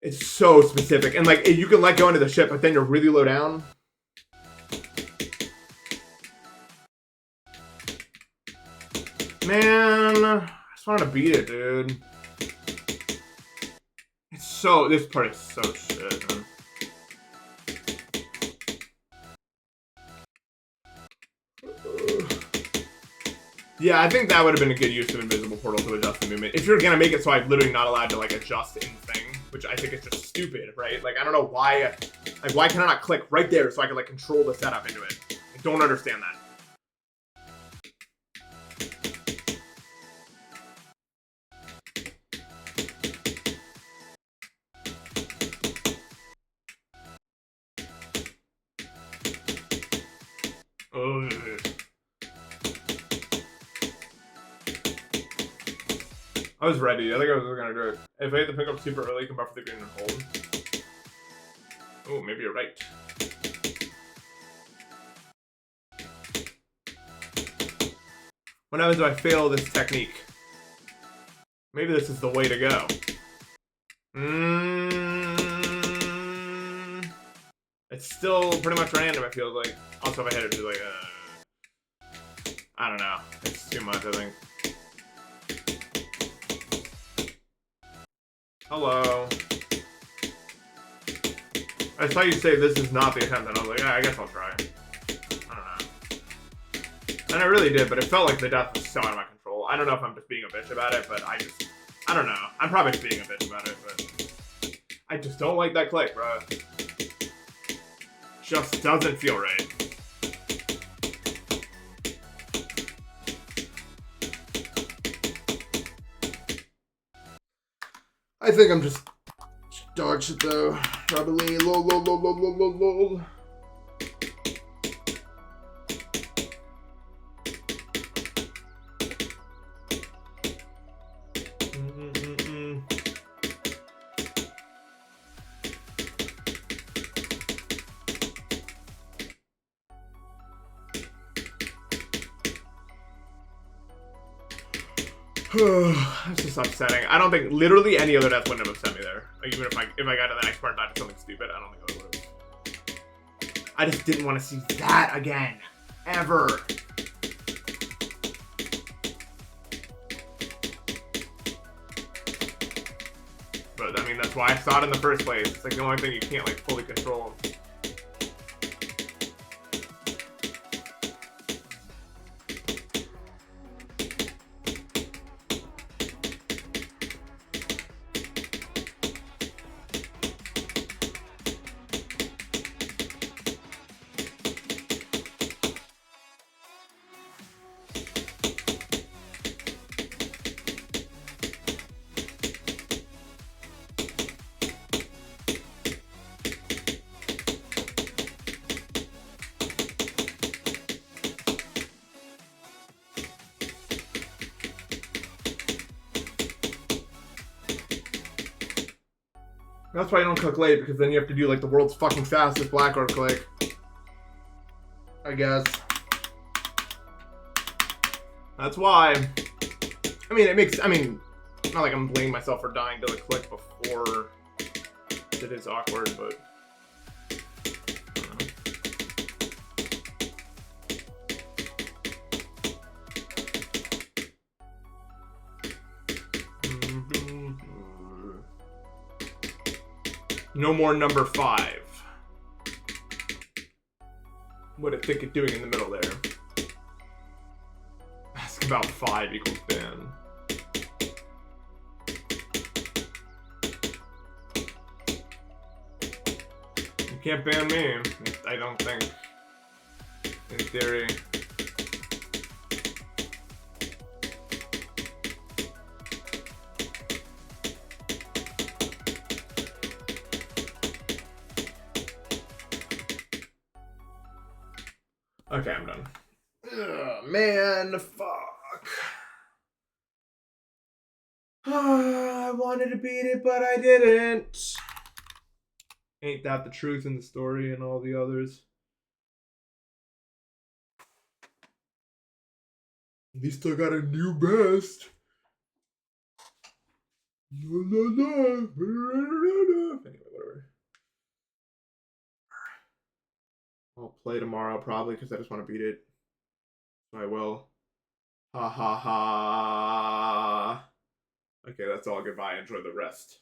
Speaker 2: It's so specific. And, like, you can let go into the ship, but then you're really low down. Man, I just wanted to beat it, dude. It's so... This part is so shit, man. Yeah, I think that would have been a good use of Invisible Portal to adjust the movement. If you're gonna make it so I'm literally not allowed to, like, adjust anything, which I think is just stupid, right? Like, I don't know why... Like, why can I not click right there so I can, like, control the setup into it? I don't understand that. Ugh. I was ready. I think I was gonna do it. If I hit the pink up super early, you can buffer the green and hold. Oh, maybe you're right. What happens if I fail this technique? Maybe this is the way to go. It's still pretty much random, it feels like. Also, if I hit it, it's like, I don't know. It's too much, I think. Hello. I saw you say this is not the attempt, and I was like, yeah, I guess I'll try. I don't know. And I really did, but it felt like the death was so out of my control. I don't know if I'm just being a bitch about it, but I don't know. I'm probably just being a bitch about it, but I just don't like that click, bro. Just doesn't feel right. I think I'm just dog shit though. Probably lol. That's just upsetting. I don't think literally any other death wouldn't have upset me there. Like, even if I got to the next part and died to something stupid, I don't think I would have. I just didn't want to see that again. Ever. But I mean, that's why I saw it in the first place. It's like the only thing you can't like fully control. That's why you don't cook late, because then you have to do like the world's fucking fastest blackboard click. I guess. That's why. I mean, it makes. I mean, not like I'm blaming myself for dying to the click before. It is awkward, but. No more number 5. What did Thicket doing in the middle there? Ask about 5 equals ban. You can't ban me, I don't think. In theory. Okay, I'm done. Ugh, man, fuck. I wanted to beat it, but I didn't. Ain't that the truth in the story and all the others? At least I got a new best. Anyway, whatever. I'll play tomorrow probably because I just want to beat it. I will. Ha ha ha. Okay, that's all. Goodbye. Enjoy the rest.